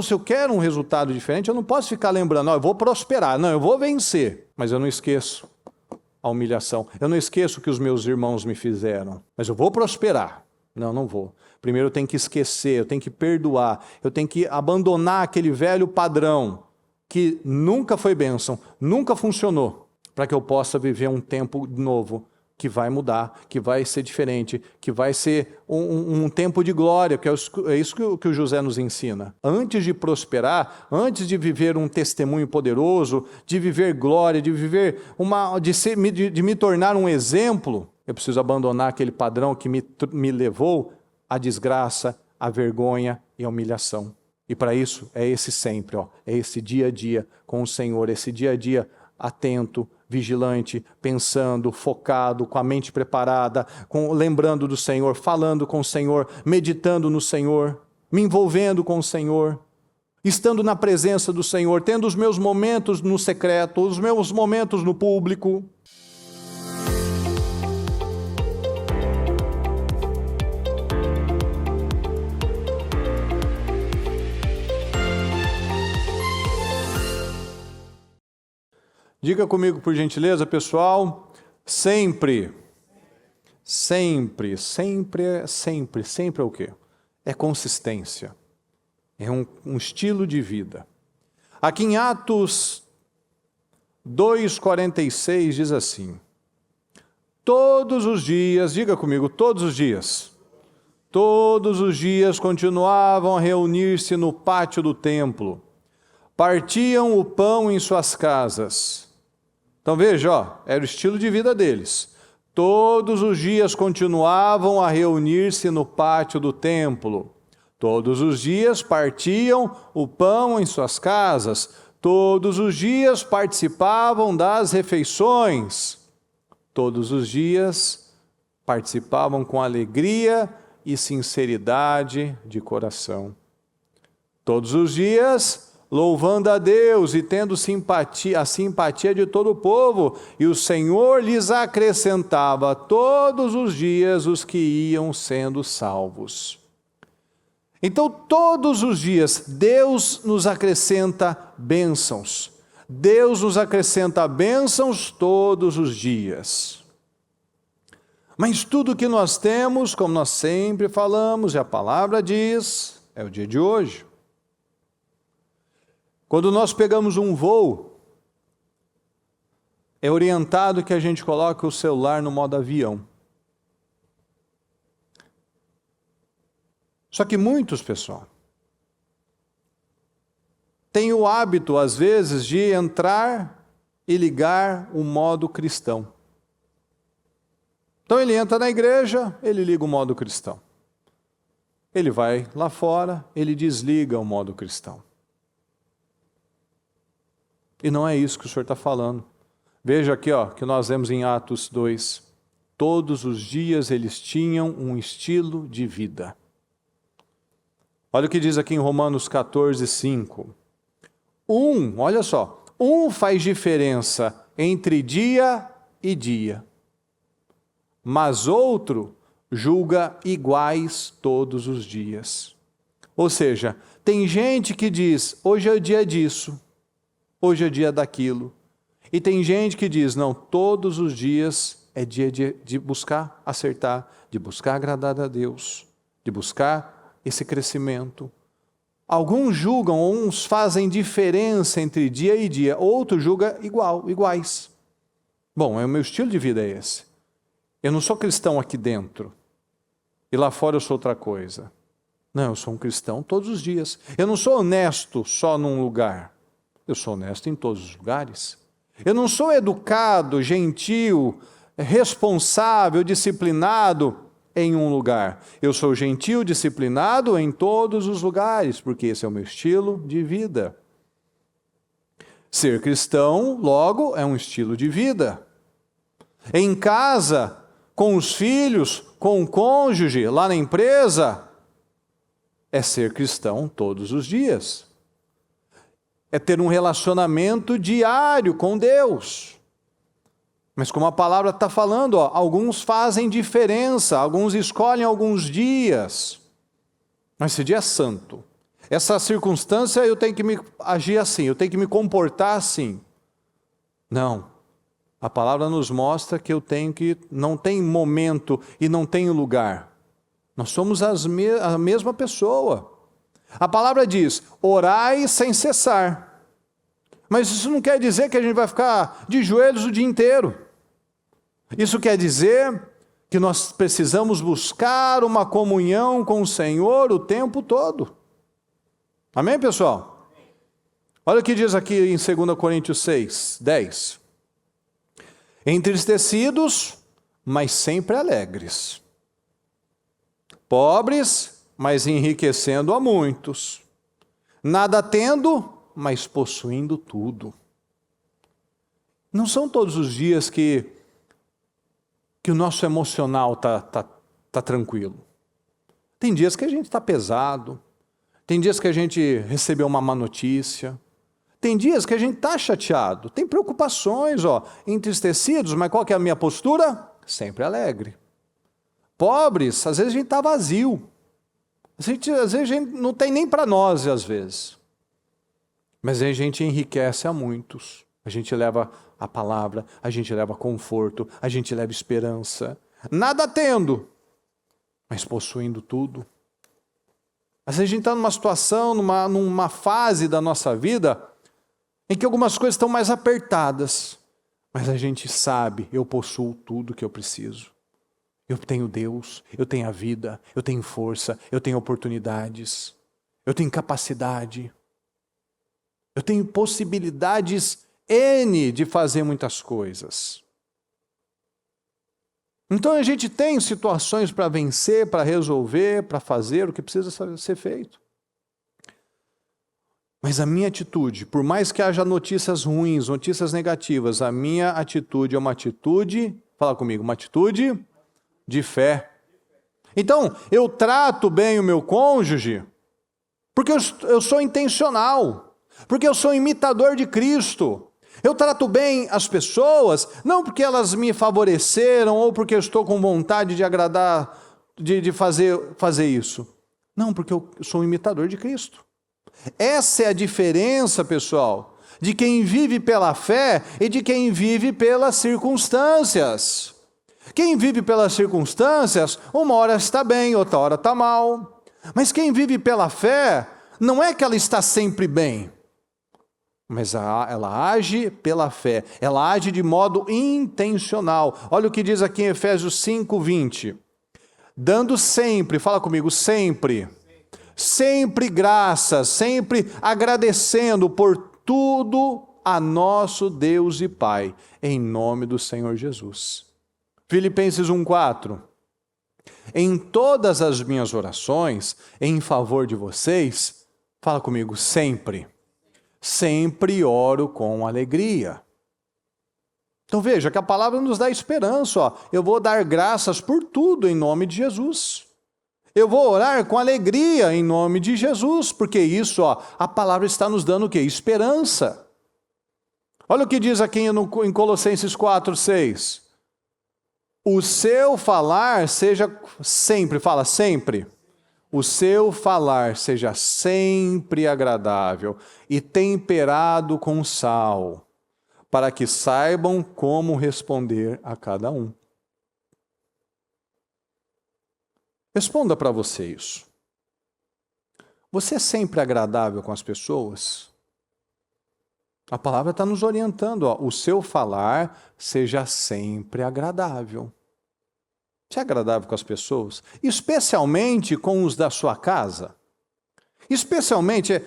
se eu quero um resultado diferente, eu não posso ficar lembrando, eu vou prosperar, não, eu vou vencer, mas eu não esqueço a humilhação. Eu não esqueço o que os meus irmãos me fizeram, mas eu vou prosperar. Não, não vou. Primeiro eu tenho que esquecer, eu tenho que perdoar, eu tenho que abandonar aquele velho padrão que nunca foi bênção, nunca funcionou, para que eu possa viver um tempo novo, que vai mudar, que vai ser diferente, que vai ser um tempo de glória, que é isso que o José nos ensina. Antes de prosperar, antes de viver um testemunho poderoso, de viver glória, de viver de me tornar um exemplo, eu preciso abandonar aquele padrão que me levou à desgraça, à vergonha e à humilhação. E para isso, é esse sempre, é esse dia a dia com o Senhor, esse dia a dia atento, vigilante, pensando, focado, com a mente preparada, lembrando do Senhor, falando com o Senhor, meditando no Senhor, me envolvendo com o Senhor, estando na presença do Senhor, tendo os meus momentos no secreto, os meus momentos no público. Diga comigo, por gentileza, pessoal, sempre é o quê? É consistência, é um estilo de vida. Aqui em Atos 2,46 diz assim, todos os dias, diga comigo, todos os dias continuavam a reunir-se no pátio do templo, partiam o pão em suas casas. Então veja, era o estilo de vida deles. Todos os dias continuavam a reunir-se no pátio do templo. Todos os dias partiam o pão em suas casas. Todos os dias participavam das refeições. Todos os dias participavam com alegria e sinceridade de coração. Todos os dias louvando a Deus e tendo a simpatia de todo o povo, e o Senhor lhes acrescentava todos os dias os que iam sendo salvos. Então, todos os dias, Deus nos acrescenta bênçãos. Deus nos acrescenta bênçãos todos os dias. Mas tudo que nós temos, como nós sempre falamos, e a palavra diz, é o dia de hoje. Quando nós pegamos um voo, é orientado que a gente coloque o celular no modo avião. Só que muitos, pessoal, têm o hábito, às vezes, de entrar e ligar o modo cristão. Então ele entra na igreja, ele liga o modo cristão. Ele vai lá fora, ele desliga o modo cristão. E não é isso que o Senhor está falando. Veja aqui, que nós vemos em Atos 2. Todos os dias eles tinham um estilo de vida. Olha o que diz aqui em Romanos 14, 5. Olha só, faz diferença entre dia e dia, mas outro julga iguais todos os dias. Ou seja, tem gente que diz, hoje é o dia disso, hoje é dia daquilo. E tem gente que diz, não, todos os dias é dia de buscar acertar, de buscar agradar a Deus, de buscar esse crescimento. Alguns julgam, uns fazem diferença entre dia e dia, outros julgam iguais. Bom, o meu estilo de vida é esse. Eu não sou cristão aqui dentro, e lá fora eu sou outra coisa. Não, eu sou um cristão todos os dias. Eu não sou honesto só num lugar. Eu sou honesto em todos os lugares. Eu não sou educado, gentil, responsável, disciplinado em um lugar. Eu sou gentil, disciplinado em todos os lugares, porque esse é o meu estilo de vida. Ser cristão, logo, é um estilo de vida. Em casa, com os filhos, com o cônjuge, lá na empresa, é ser cristão todos os dias. É ter um relacionamento diário com Deus. Mas como a palavra está falando, alguns fazem diferença, alguns escolhem alguns dias. Mas esse dia é santo. essa circunstância eu tenho que me agir assim, eu tenho que me comportar assim. Não. A palavra nos mostra que não tem momento e não tem lugar. Nós somos a mesma pessoa. A palavra diz, orai sem cessar. Mas isso não quer dizer que a gente vai ficar de joelhos o dia inteiro. Isso quer dizer que nós precisamos buscar uma comunhão com o Senhor o tempo todo. Amém, pessoal? Olha o que diz aqui em 2 Coríntios 6, 10. Entristecidos, mas sempre alegres. Pobres, mas enriquecendo a muitos. Nada tendo, mas possuindo tudo. Não são todos os dias que o nosso emocional tá tranquilo. Tem dias que a gente está pesado. Tem dias que a gente recebeu uma má notícia. Tem dias que a gente está chateado. Tem preocupações, entristecidos, mas qual que é a minha postura? Sempre alegre. Pobres, às vezes a gente está vazio. Às vezes a gente não tem nem para nós, às vezes. Mas a gente enriquece a muitos. A gente leva a palavra, a gente leva conforto, a gente leva esperança. Nada tendo, mas possuindo tudo. Às vezes a gente está numa situação, numa fase da nossa vida, em que algumas coisas estão mais apertadas. Mas a gente sabe, eu possuo tudo que eu preciso. Eu tenho Deus, eu tenho a vida, eu tenho força, eu tenho oportunidades, eu tenho capacidade. Eu tenho possibilidades N de fazer muitas coisas. Então a gente tem situações para vencer, para resolver, para fazer o que precisa ser feito. Mas a minha atitude, por mais que haja notícias ruins, notícias negativas, a minha atitude é uma atitude, fala comigo, uma atitude de fé. Então, eu trato bem o meu cônjuge, porque eu sou intencional, porque eu sou imitador de Cristo. Eu trato bem as pessoas, não porque elas me favoreceram ou porque eu estou com vontade de agradar, de fazer isso. Não, porque eu sou um imitador de Cristo. Essa é a diferença, pessoal, de quem vive pela fé e de quem vive pelas circunstâncias. Quem vive pelas circunstâncias, uma hora está bem, outra hora está mal. Mas quem vive pela fé, não é que ela está sempre bem. Mas ela age pela fé, ela age de modo intencional. Olha o que diz aqui em Efésios 5:20. Dando sempre, fala comigo, sempre graças, sempre agradecendo por tudo a nosso Deus e Pai, em nome do Senhor Jesus. Filipenses 1:4. Em todas as minhas orações, em favor de vocês, fala comigo, sempre oro com alegria. Então veja que a palavra nos dá esperança. Eu vou dar graças por tudo em nome de Jesus. Eu vou orar com alegria em nome de Jesus, porque isso, a palavra está nos dando o quê? Esperança. Olha o que diz aqui em Colossenses 4:6. O seu falar seja sempre, fala sempre. O seu falar seja sempre agradável e temperado com sal, para que saibam como responder a cada um. Responda para você isso. Você é sempre agradável com as pessoas? A palavra está nos orientando, o seu falar seja sempre agradável. Você é agradável com as pessoas? Especialmente com os da sua casa? Especialmente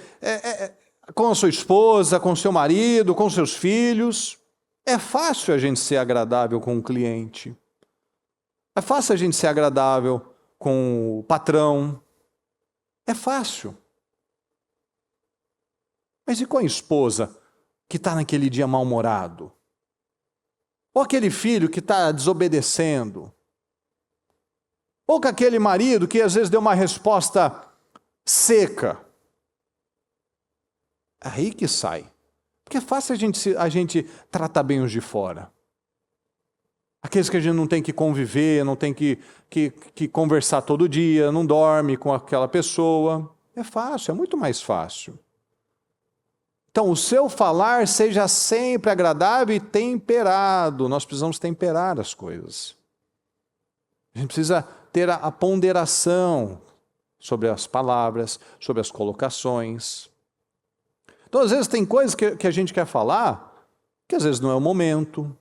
com a sua esposa, com o seu marido, com seus filhos? É fácil a gente ser agradável com o cliente. É fácil a gente ser agradável com o patrão. É fácil. Mas e com a esposa que está naquele dia mal-humorado? Ou aquele filho que está desobedecendo? Ou com aquele marido que às vezes deu uma resposta seca? Aí que sai. Porque é fácil a gente tratar bem os de fora. Aqueles que a gente não tem que conviver, não tem que conversar todo dia, não dorme com aquela pessoa. É fácil, é muito mais fácil. Então, o seu falar seja sempre agradável e temperado. Nós precisamos temperar as coisas. A gente precisa ter a ponderação sobre as palavras, sobre as colocações. Então, às vezes, tem coisas que a gente quer falar, que às vezes não é o momento.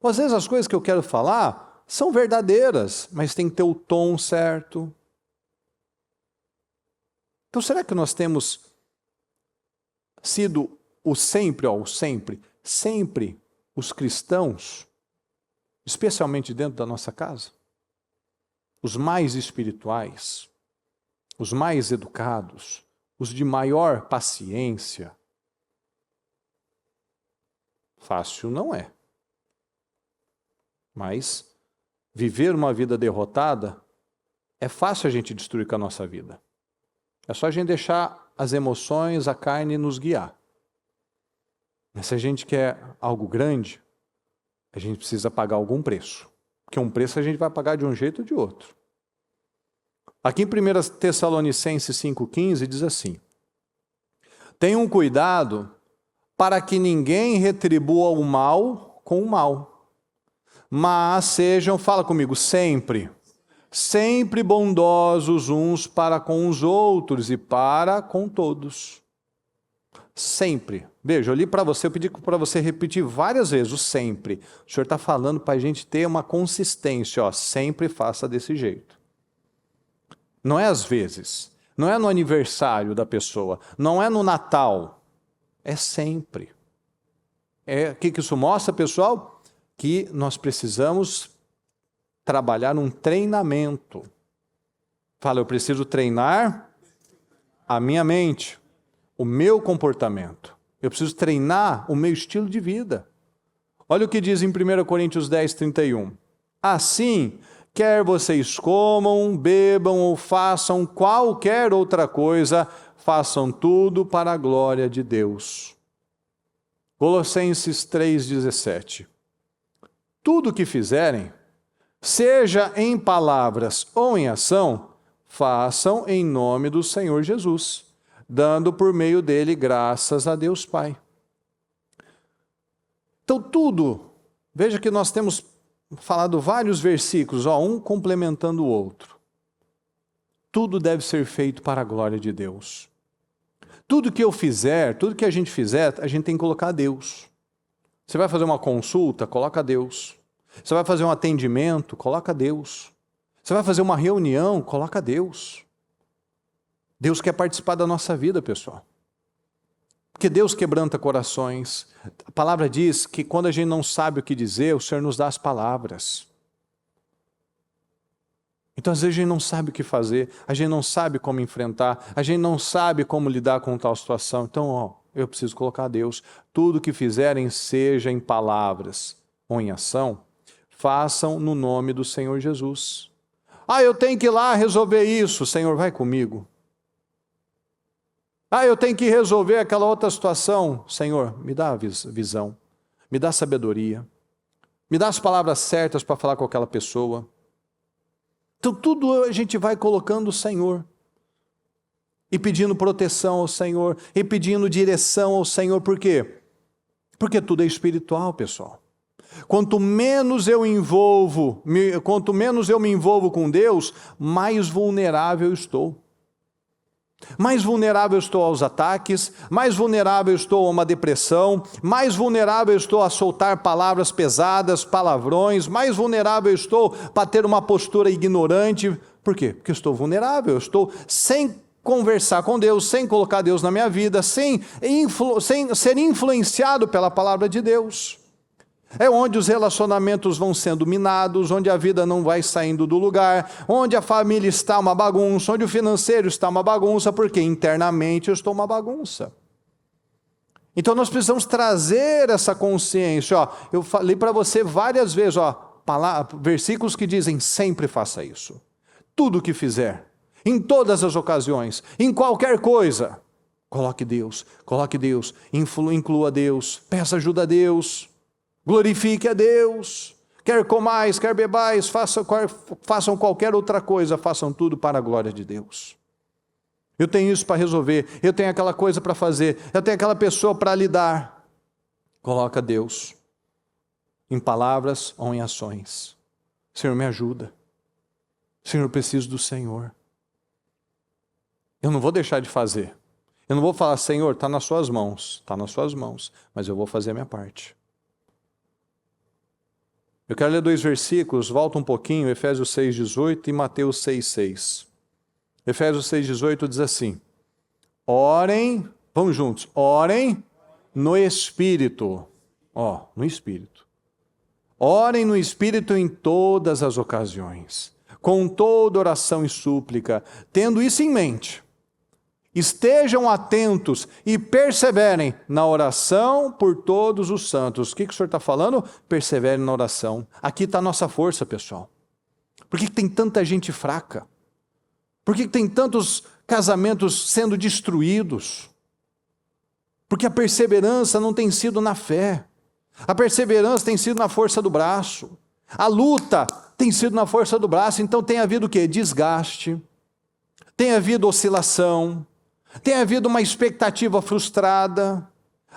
Ou às vezes as coisas que eu quero falar são verdadeiras, mas tem que ter o tom certo. Então, será que nós temos sido sempre os cristãos, especialmente dentro da nossa casa? Os mais espirituais, os mais educados, os de maior paciência? Fácil não é. Mas viver uma vida derrotada é fácil a gente destruir com a nossa vida. É só a gente deixar as emoções, a carne nos guiar. Mas se a gente quer algo grande, a gente precisa pagar algum preço. Porque um preço a gente vai pagar de um jeito ou de outro. Aqui em 1 Tessalonicenses 5,15 diz assim: tenham cuidado para que ninguém retribua o mal com o mal, mas sejam, fala comigo, sempre bondosos uns para com os outros e para com todos. Sempre. Veja, eu li para você, eu pedi para você repetir várias vezes o sempre. O Senhor está falando para a gente ter uma consistência, ó, sempre faça desse jeito. Não é às vezes, não é no aniversário da pessoa, não é no Natal, é sempre. O que isso mostra, pessoal? Que nós precisamos trabalhar um treinamento. Fala, eu preciso treinar a minha mente, o meu comportamento. Eu preciso treinar o meu estilo de vida. Olha o que diz em 1 Coríntios 10, 31. Assim, quer vocês comam, bebam ou façam qualquer outra coisa, façam tudo para a glória de Deus. Colossenses 3,17. Tudo o que fizerem, seja em palavras ou em ação, façam em nome do Senhor Jesus, dando por meio dele graças a Deus Pai. Então tudo, veja que nós temos falado vários versículos, um complementando o outro. Tudo deve ser feito para a glória de Deus. Tudo que eu fizer, tudo que a gente fizer, a gente tem que colocar Deus. Você vai fazer uma consulta, coloca Deus. Você vai fazer um atendimento, coloca Deus. Você vai fazer uma reunião, coloca Deus. Deus quer participar da nossa vida, pessoal. Porque Deus quebranta corações. A palavra diz que quando a gente não sabe o que dizer, o Senhor nos dá as palavras. Então, às vezes, a gente não sabe o que fazer, a gente não sabe como enfrentar, a gente não sabe como lidar com tal situação. Então, eu preciso colocar Deus. Tudo que fizerem, seja em palavras ou em ação, façam no nome do Senhor Jesus. Eu tenho que ir lá resolver isso. Senhor, vai comigo. Eu tenho que resolver aquela outra situação. Senhor, me dá a visão, me dá sabedoria, me dá as palavras certas para falar com aquela pessoa. Então tudo a gente vai colocando o Senhor. E pedindo proteção ao Senhor, e pedindo direção ao Senhor. Por quê? Porque tudo é espiritual, pessoal. Quanto menos eu me envolvo com Deus, mais vulnerável estou. Mais vulnerável estou aos ataques, mais vulnerável estou a uma depressão, mais vulnerável estou a soltar palavras pesadas, palavrões, mais vulnerável estou para ter uma postura ignorante. Por quê? Porque eu estou vulnerável, eu estou sem conversar com Deus, sem colocar Deus na minha vida, sem ser influenciado pela palavra de Deus. É onde os relacionamentos vão sendo minados, onde a vida não vai saindo do lugar, onde a família está uma bagunça, onde o financeiro está uma bagunça, porque internamente eu estou uma bagunça. Então nós precisamos trazer essa consciência. Eu falei para você várias vezes, versículos que dizem sempre faça isso. Tudo o que fizer, em todas as ocasiões, em qualquer coisa, coloque Deus, inclua Deus, peça ajuda a Deus. Glorifique a Deus, quer comais, quer bebais, façam qualquer outra coisa, façam tudo para a glória de Deus. Eu tenho isso para resolver, eu tenho aquela coisa para fazer, eu tenho aquela pessoa para lidar. Coloca Deus em palavras ou em ações. Senhor, me ajuda. Senhor, eu preciso do Senhor. Eu não vou deixar de fazer. Eu não vou falar, Senhor, está nas suas mãos. Está nas suas mãos, mas eu vou fazer a minha parte. Eu quero ler 2 versículos, volta um pouquinho, Efésios 6,18 e Mateus 6,6. Efésios 6,18 diz assim: orem, vamos juntos, orem no Espírito. No Espírito. Orem no Espírito em todas as ocasiões, com toda oração e súplica, tendo isso em mente. Estejam atentos e perseverem na oração por todos os santos. O que o senhor está falando? Perseverem na oração. Aqui está a nossa força, pessoal. Por que tem tanta gente fraca? Por que tem tantos casamentos sendo destruídos? Porque a perseverança não tem sido na fé. A perseverança tem sido na força do braço. A luta tem sido na força do braço. Então tem havido o quê? Desgaste. Tem havido oscilação. Tem havido uma expectativa frustrada.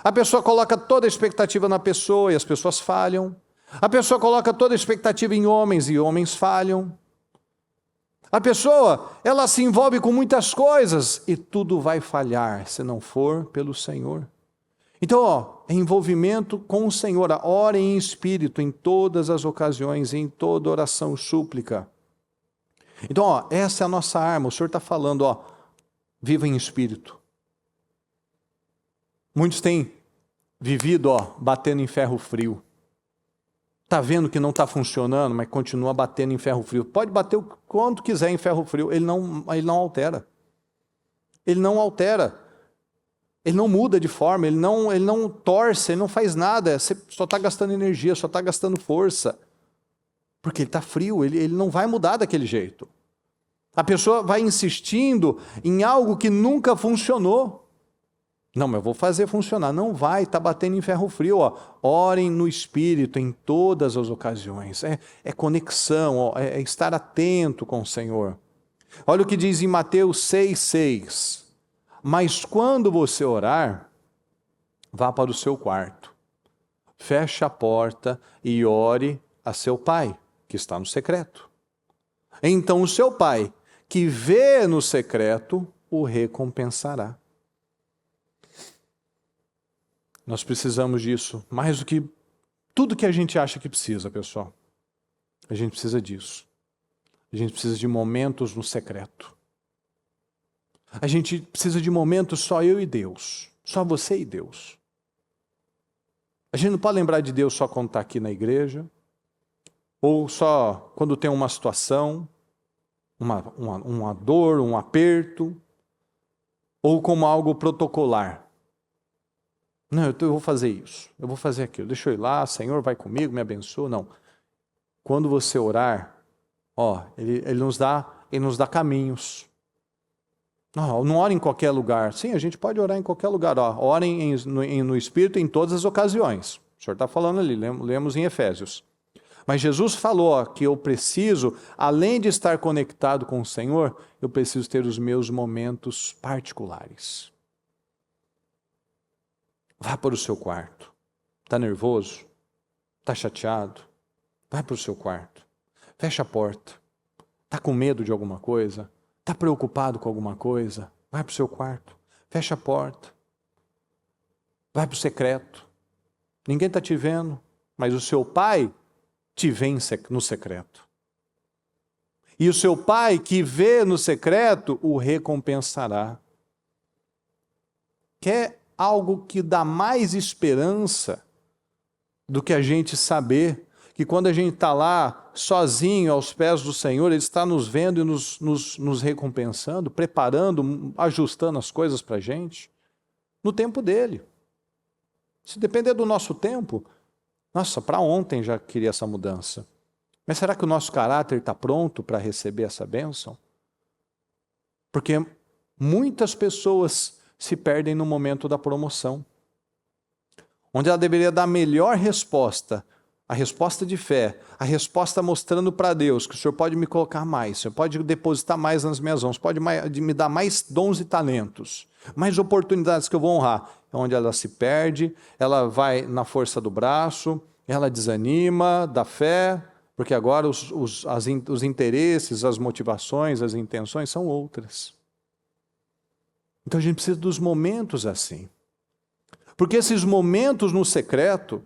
A pessoa coloca toda a expectativa na pessoa e as pessoas falham. A pessoa coloca toda a expectativa em homens e homens falham. A pessoa, ela se envolve com muitas coisas e tudo vai falhar se não for pelo Senhor. Então, é envolvimento com o Senhor. Ore em espírito em todas as ocasiões, em toda oração, súplica. Então, essa é a nossa arma. O Senhor está falando, viva em espírito. Muitos têm vivido, batendo em ferro frio. Está vendo que não está funcionando, mas continua batendo em ferro frio. Pode bater o quanto quiser em ferro frio, ele não altera. Ele não altera. Ele não muda de forma, ele não torce, ele não faz nada. Você só está gastando energia, só está gastando força. Porque ele está frio, ele não vai mudar daquele jeito. A pessoa vai insistindo em algo que nunca funcionou. Não, mas eu vou fazer funcionar. Não vai, está batendo em ferro frio. Orem no Espírito em todas as ocasiões. É conexão, é estar atento com o Senhor. Olha o que diz em Mateus 6,6. Mas quando você orar, vá para o seu quarto, feche a porta e ore a seu pai, que está no secreto. Então o seu pai, que vê no secreto, o recompensará. Nós precisamos disso, mais do que tudo que a gente acha que precisa, pessoal. A gente precisa disso. A gente precisa de momentos no secreto. A gente precisa de momentos só eu e Deus. Só você e Deus. A gente não pode lembrar de Deus só quando está aqui na igreja, ou só quando tem uma situação, uma dor, um aperto, ou como algo protocolar. Não, eu vou fazer isso, eu vou fazer aquilo, deixa eu ir lá, Senhor vai comigo, me abençoa. Não. Quando você orar, ele nos dá caminhos. Não ore em qualquer lugar. Sim, a gente pode orar em qualquer lugar. Orem no Espírito em todas as ocasiões. O Senhor está falando ali, lemos em Efésios. Mas Jesus falou que eu preciso, além de estar conectado com o Senhor, eu preciso ter os meus momentos particulares. Vá para o seu quarto. Está nervoso? Está chateado? Vai para o seu quarto. Fecha a porta. Está com medo de alguma coisa? Está preocupado com alguma coisa? Vai para o seu quarto. Fecha a porta. Vai para o secreto. Ninguém está te vendo, mas o seu pai te vê no secreto. E o seu pai que vê no secreto o recompensará. Quer algo que dá mais esperança do que a gente saber que quando a gente está lá sozinho aos pés do Senhor, Ele está nos vendo e nos recompensando, preparando, ajustando as coisas para a gente, no tempo dEle. Se depender do nosso tempo, nossa, para ontem já queria essa mudança. Mas será que o nosso caráter está pronto para receber essa bênção? Porque muitas pessoas se perdem no momento da promoção, onde ela deveria dar a melhor resposta a resposta de fé, a resposta mostrando para Deus que o Senhor pode me colocar mais, o Senhor pode depositar mais nas minhas mãos, pode me dar mais dons e talentos, mais oportunidades que eu vou honrar, é onde ela se perde, ela vai na força do braço, ela desanima da fé, porque agora os interesses, as motivações, as intenções são outras. Então a gente precisa dos momentos assim. Porque esses momentos no secreto,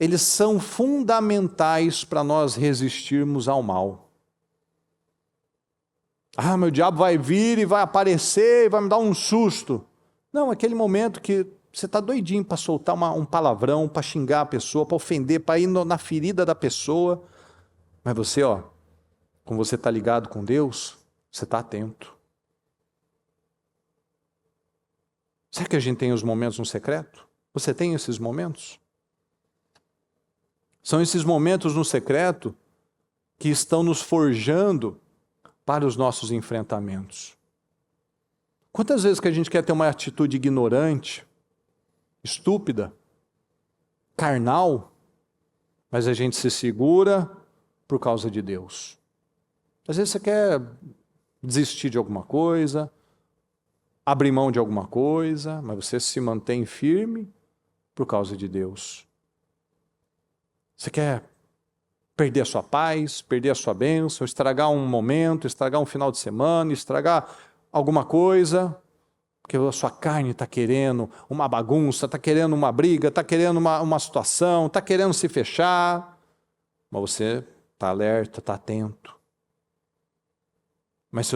eles são fundamentais para nós resistirmos ao mal. Ah, meu diabo vai vir e vai aparecer e vai me dar um susto. Não, aquele momento que você está doidinho para soltar um palavrão, para xingar a pessoa, para ofender, para ir na ferida da pessoa. Mas você, como você está ligado com Deus, você está atento. Será que a gente tem os momentos no secreto? Você tem esses momentos? São esses momentos no secreto que estão nos forjando para os nossos enfrentamentos. Quantas vezes que a gente quer ter uma atitude ignorante, estúpida, carnal, mas a gente se segura por causa de Deus. Às vezes você quer desistir de alguma coisa, abrir mão de alguma coisa, mas você se mantém firme por causa de Deus. Você quer perder a sua paz, perder a sua bênção, estragar um momento, estragar um final de semana, estragar alguma coisa, porque a sua carne está querendo uma bagunça, está querendo uma briga, está querendo uma situação, está querendo se fechar, mas você está alerta, está atento. Mas se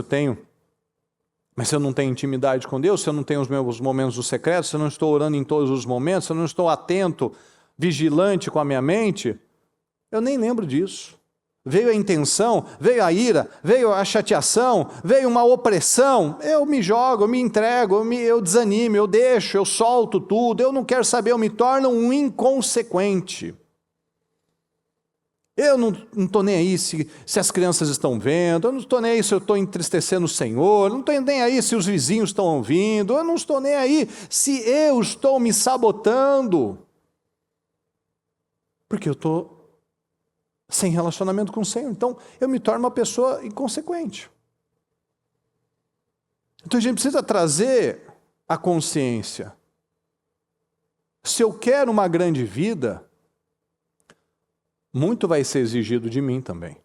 eu não tenho intimidade com Deus, se eu não tenho os meus momentos do secreto, se eu não estou orando em todos os momentos, se eu não estou atento, vigilante com a minha mente, eu nem lembro disso. Veio a intenção, veio a ira, veio a chateação, veio uma opressão, eu me jogo, eu me entrego, eu desanimo, eu deixo, eu solto tudo, eu não quero saber, eu me torno um inconsequente. Eu não estou nem aí se as crianças estão vendo, eu não estou nem aí se eu estou entristecendo o Senhor, eu não estou nem aí se os vizinhos estão ouvindo, eu não estou nem aí se eu estou me sabotando. Porque eu estou sem relacionamento com o Senhor. Então, eu me torno uma pessoa inconsequente. Então, a gente precisa trazer a consciência. Se eu quero uma grande vida, muito vai ser exigido de mim também.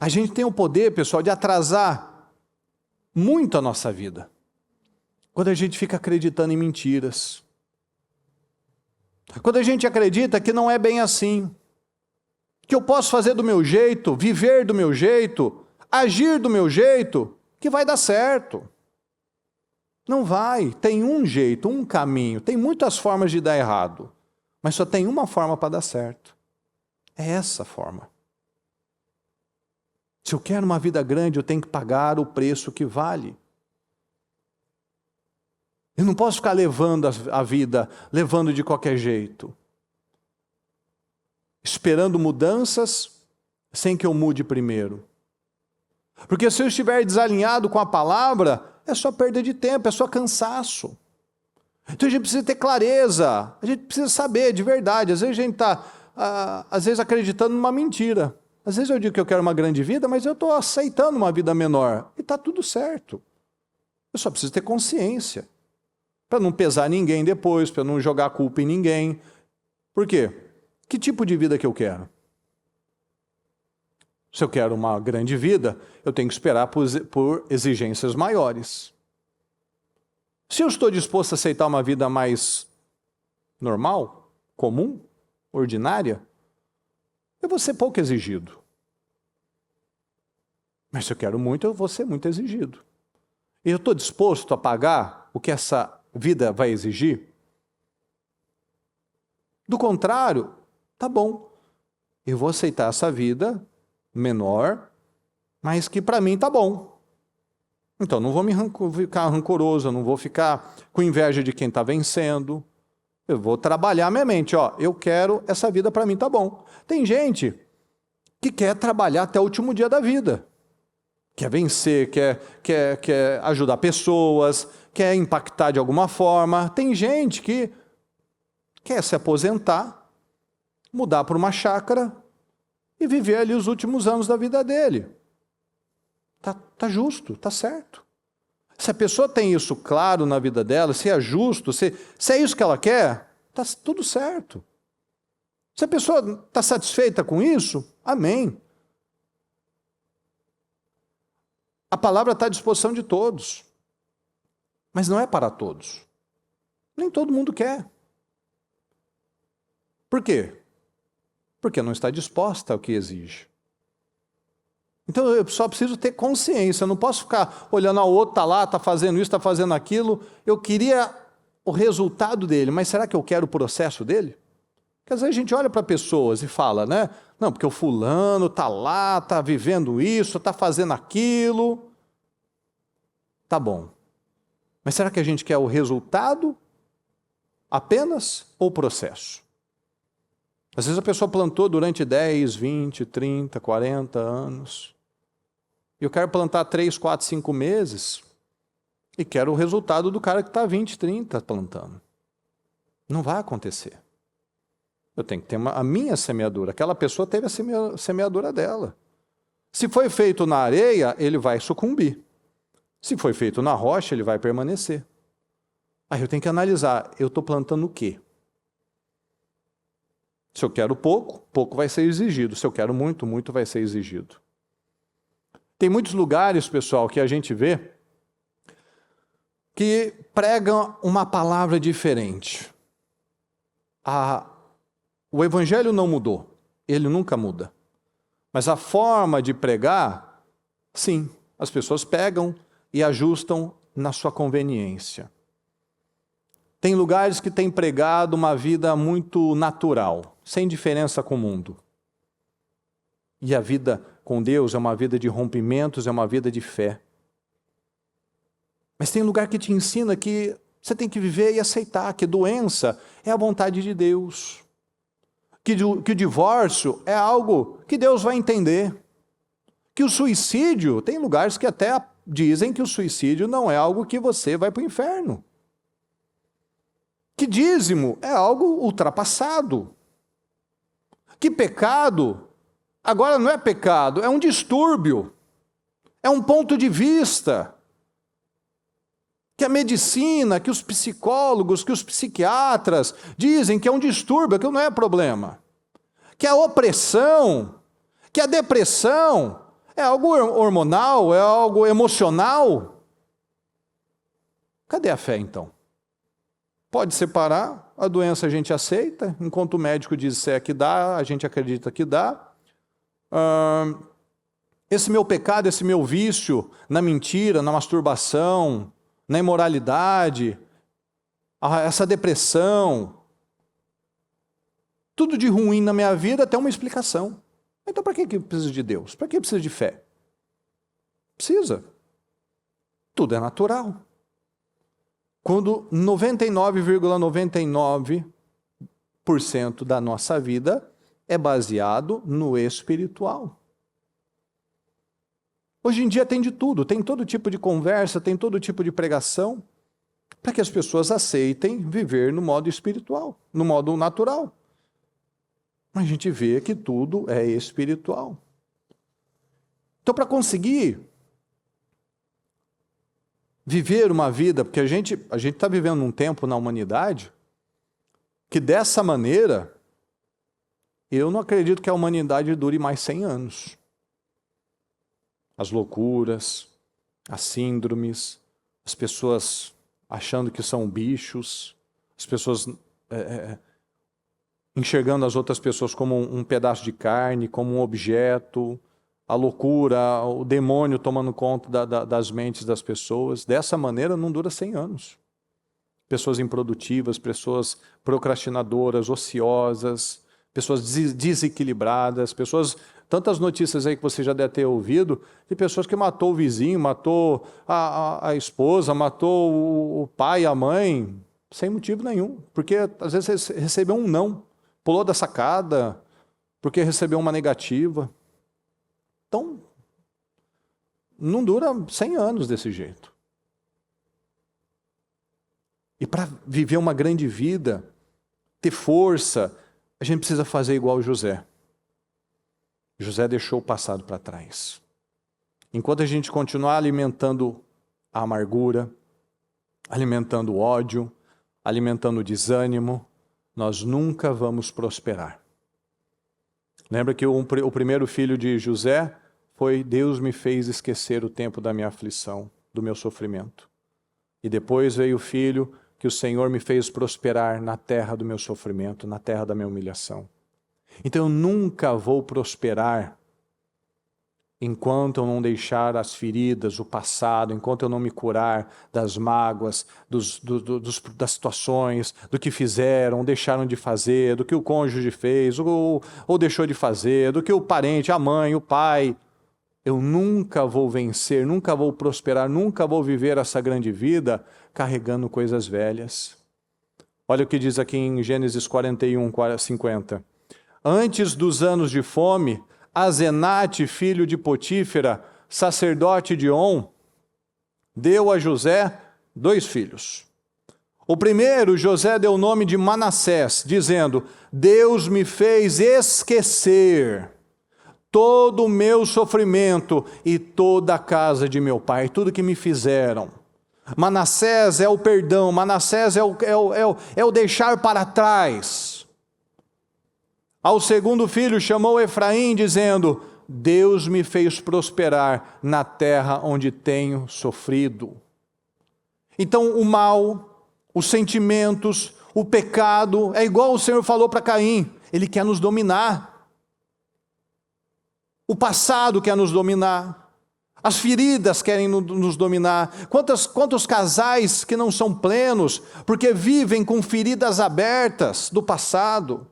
A gente tem o poder, pessoal, de atrasar muito a nossa vida. Quando a gente fica acreditando em mentiras. Quando a gente acredita que não é bem assim, que eu posso fazer do meu jeito, viver do meu jeito, agir do meu jeito, que vai dar certo. Não vai, tem um jeito, um caminho, tem muitas formas de dar errado, mas só tem uma forma para dar certo. É essa forma. Se eu quero uma vida grande, eu tenho que pagar o preço que vale. Eu não posso ficar levando a vida, levando de qualquer jeito. Esperando mudanças, sem que eu mude primeiro. Porque se eu estiver desalinhado com a palavra, é só perda de tempo, é só cansaço. Então a gente precisa ter clareza, a gente precisa saber de verdade. Às vezes a gente está, acreditando numa mentira. Às vezes eu digo que eu quero uma grande vida, mas eu estou aceitando uma vida menor. E está tudo certo. Eu só preciso ter consciência. Para não pesar ninguém depois, para não jogar culpa em ninguém. Por quê? Que tipo de vida que eu quero? Se eu quero uma grande vida, eu tenho que esperar por exigências maiores. Se eu estou disposto a aceitar uma vida mais normal, comum, ordinária, eu vou ser pouco exigido. Mas se eu quero muito, eu vou ser muito exigido. E eu estou disposto a pagar o que essa vida vai exigir? Do contrário, tá bom. Eu vou aceitar essa vida menor, mas que para mim tá bom. Então não vou ficar rancoroso, eu não vou ficar com inveja de quem está vencendo. Eu vou trabalhar minha mente, eu quero essa vida, para mim tá bom. Tem gente que quer trabalhar até o último dia da vida. Quer vencer, quer ajudar pessoas, quer impactar de alguma forma. Tem gente que quer se aposentar mudar para uma chácara e viver ali os últimos anos da vida dele. Tá justo, tá certo. Se a pessoa tem isso claro na vida dela, se é justo, se é isso que ela quer, tá tudo certo. Se a pessoa está satisfeita com isso, amém. A palavra está à disposição de todos, mas não é para todos. Nem todo mundo quer. Por quê? Porque não está disposta ao que exige. Então eu só preciso ter consciência, eu não posso ficar olhando ao outro, está lá, está fazendo isso, está fazendo aquilo. Eu queria o resultado dele, mas será que eu quero o processo dele? Porque às vezes a gente olha para pessoas e fala, né? Não, porque o fulano está lá, está vivendo isso, está fazendo aquilo. Tá bom. Mas será que a gente quer o resultado apenas ou o processo? Às vezes a pessoa plantou durante 10, 20, 30, 40 anos. E eu quero plantar 3, 4, 5 meses e quero o resultado do cara que está 20, 30 plantando. Não vai acontecer. Eu tenho que ter a minha semeadura. Aquela pessoa teve a semeadura dela. Se foi feito na areia, ele vai sucumbir. Se foi feito na rocha, ele vai permanecer. Aí eu tenho que analisar, eu estou plantando o quê? Se eu quero pouco, pouco vai ser exigido. Se eu quero muito, muito vai ser exigido. Tem muitos lugares, pessoal, que a gente vê que pregam uma palavra diferente. O evangelho não mudou, ele nunca muda. Mas a forma de pregar, sim, as pessoas pegam e ajustam na sua conveniência. Tem lugares que têm pregado uma vida muito natural, sem diferença com o mundo. E a vida com Deus é uma vida de rompimentos, é uma vida de fé. Mas tem lugar que te ensina que você tem que viver e aceitar que doença é a vontade de Deus. Que o divórcio é algo que Deus vai entender. Que o suicídio, tem lugares que até dizem que o suicídio não é algo que você vai para o inferno. Que dízimo é algo ultrapassado. Que pecado, agora não é pecado, é um distúrbio. É um ponto de vista. Que a medicina, que os psicólogos, que os psiquiatras dizem que é um distúrbio, que não é problema. Que a opressão, que a depressão é algo hormonal, é algo emocional. Cadê a fé, então? Pode separar, a doença a gente aceita, enquanto o médico diz se é que dá, a gente acredita que dá. Esse meu pecado, esse meu vício na mentira, na masturbação, na imoralidade, essa depressão, tudo de ruim na minha vida tem uma explicação. Então para que precisa de Deus? Para que precisa de fé? Precisa. Tudo é natural. Quando 99,99% da nossa vida é baseado no espiritual. Hoje em dia tem de tudo, tem todo tipo de conversa, tem todo tipo de pregação, para que as pessoas aceitem viver no modo espiritual, no modo natural. Mas a gente vê que tudo é espiritual. Então, para conseguir viver uma vida, porque a gente está vivendo um tempo na humanidade que dessa maneira, eu não acredito que a humanidade dure mais 100 anos. As loucuras, as síndromes, as pessoas achando que são bichos, as pessoas enxergando as outras pessoas como um pedaço de carne, como um objeto, a loucura, o demônio tomando conta das mentes das pessoas. Dessa maneira não dura 100 anos. Pessoas improdutivas, pessoas procrastinadoras, ociosas, pessoas desequilibradas, pessoas... Tantas notícias aí que você já deve ter ouvido, de pessoas que matou o vizinho, matou a esposa, matou o pai, a mãe, sem motivo nenhum. Porque às vezes recebeu um não, pulou da sacada, porque recebeu uma negativa. Então, não dura 100 anos desse jeito. E para viver uma grande vida, ter força, A gente precisa fazer igual José. José deixou o passado para trás. Enquanto a gente continuar alimentando a amargura, alimentando o ódio, alimentando o desânimo, nós nunca vamos prosperar. Lembra que o primeiro filho de José foi: Deus me fez esquecer o tempo da minha aflição, do meu sofrimento. E depois veio o filho que o Senhor me fez prosperar na terra do meu sofrimento, na terra da minha humilhação. Então eu nunca vou prosperar enquanto eu não deixar as feridas, o passado, enquanto eu não me curar das mágoas, das situações, do que fizeram, deixaram de fazer, do que o cônjuge fez, ou deixou de fazer, do que o parente, a mãe, o pai. Eu nunca vou vencer, nunca vou prosperar, nunca vou viver essa grande vida carregando coisas velhas. Olha o que diz aqui em Gênesis 41, 50. Antes dos anos de fome, Azenate, filho de Potífera, sacerdote de On, deu a José 2 filhos. O primeiro, José deu o nome de Manassés, dizendo: Deus me fez esquecer todo o meu sofrimento e toda a casa de meu pai, tudo que me fizeram. Manassés é o perdão, Manassés é o deixar para trás. Ao segundo filho chamou Efraim, dizendo: Deus me fez prosperar na terra onde tenho sofrido. Então o mal, os sentimentos, o pecado, é igual o Senhor falou para Caim, ele quer nos dominar. O passado quer nos dominar. As feridas querem nos dominar. Quantos casais que não são plenos, porque vivem com feridas abertas do passado,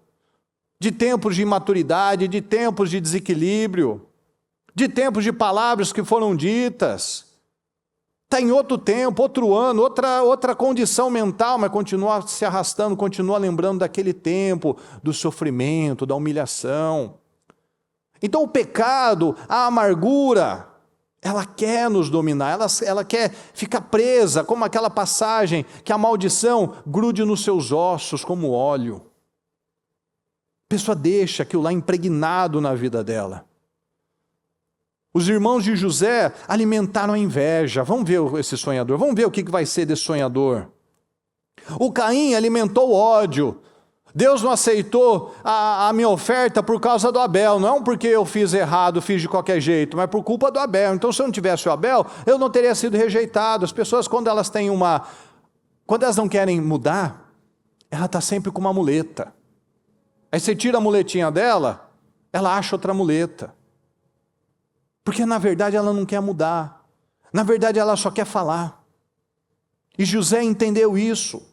de tempos de imaturidade, de tempos de desequilíbrio, de tempos de palavras que foram ditas. Está em outro tempo, outro ano, outra condição mental, mas continua se arrastando, continua lembrando daquele tempo, do sofrimento, da humilhação. Então o pecado, a amargura, ela quer nos dominar, ela quer ficar presa, como aquela passagem, que a maldição grude nos seus ossos como óleo. A pessoa deixa aquilo lá impregnado na vida dela. Os irmãos de José alimentaram a inveja. Vamos ver esse sonhador, vamos ver o que vai ser desse sonhador. O Caim alimentou o ódio. Deus não aceitou a minha oferta por causa do Abel, não porque eu fiz errado, fiz de qualquer jeito, mas por culpa do Abel. Então se eu não tivesse o Abel, eu não teria sido rejeitado. As pessoas, quando elas não querem mudar, ela está sempre com uma muleta. Aí você tira a muletinha dela, ela acha outra muleta. Porque na verdade ela não quer mudar. Na verdade ela só quer falar. E José entendeu isso.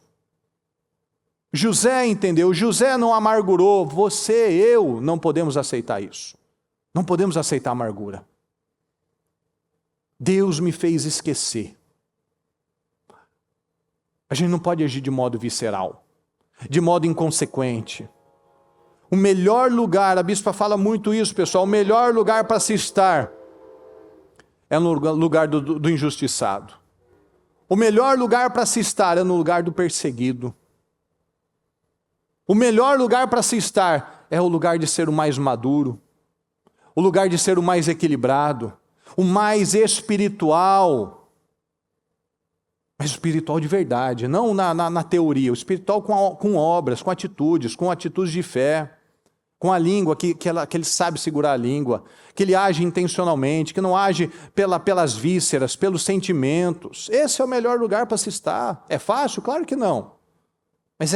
José entendeu, José não amargurou. Você, eu, não podemos aceitar isso. Não podemos aceitar a amargura. Deus me fez esquecer. A gente não pode agir de modo visceral, de modo inconsequente. O melhor lugar, a bispa fala muito isso, pessoal, o melhor lugar para se estar é no lugar do injustiçado. O melhor lugar para se estar é no lugar do perseguido. O melhor lugar para se estar é o lugar de ser o mais maduro, o lugar de ser o mais equilibrado, o mais espiritual. Mas espiritual de verdade, não na teoria, o espiritual com obras, com atitudes de fé. Com a língua, que ele sabe segurar a língua, que ele age intencionalmente, que não age pelas vísceras, pelos sentimentos. Esse é o melhor lugar para se estar. É fácil? Claro que não. Mas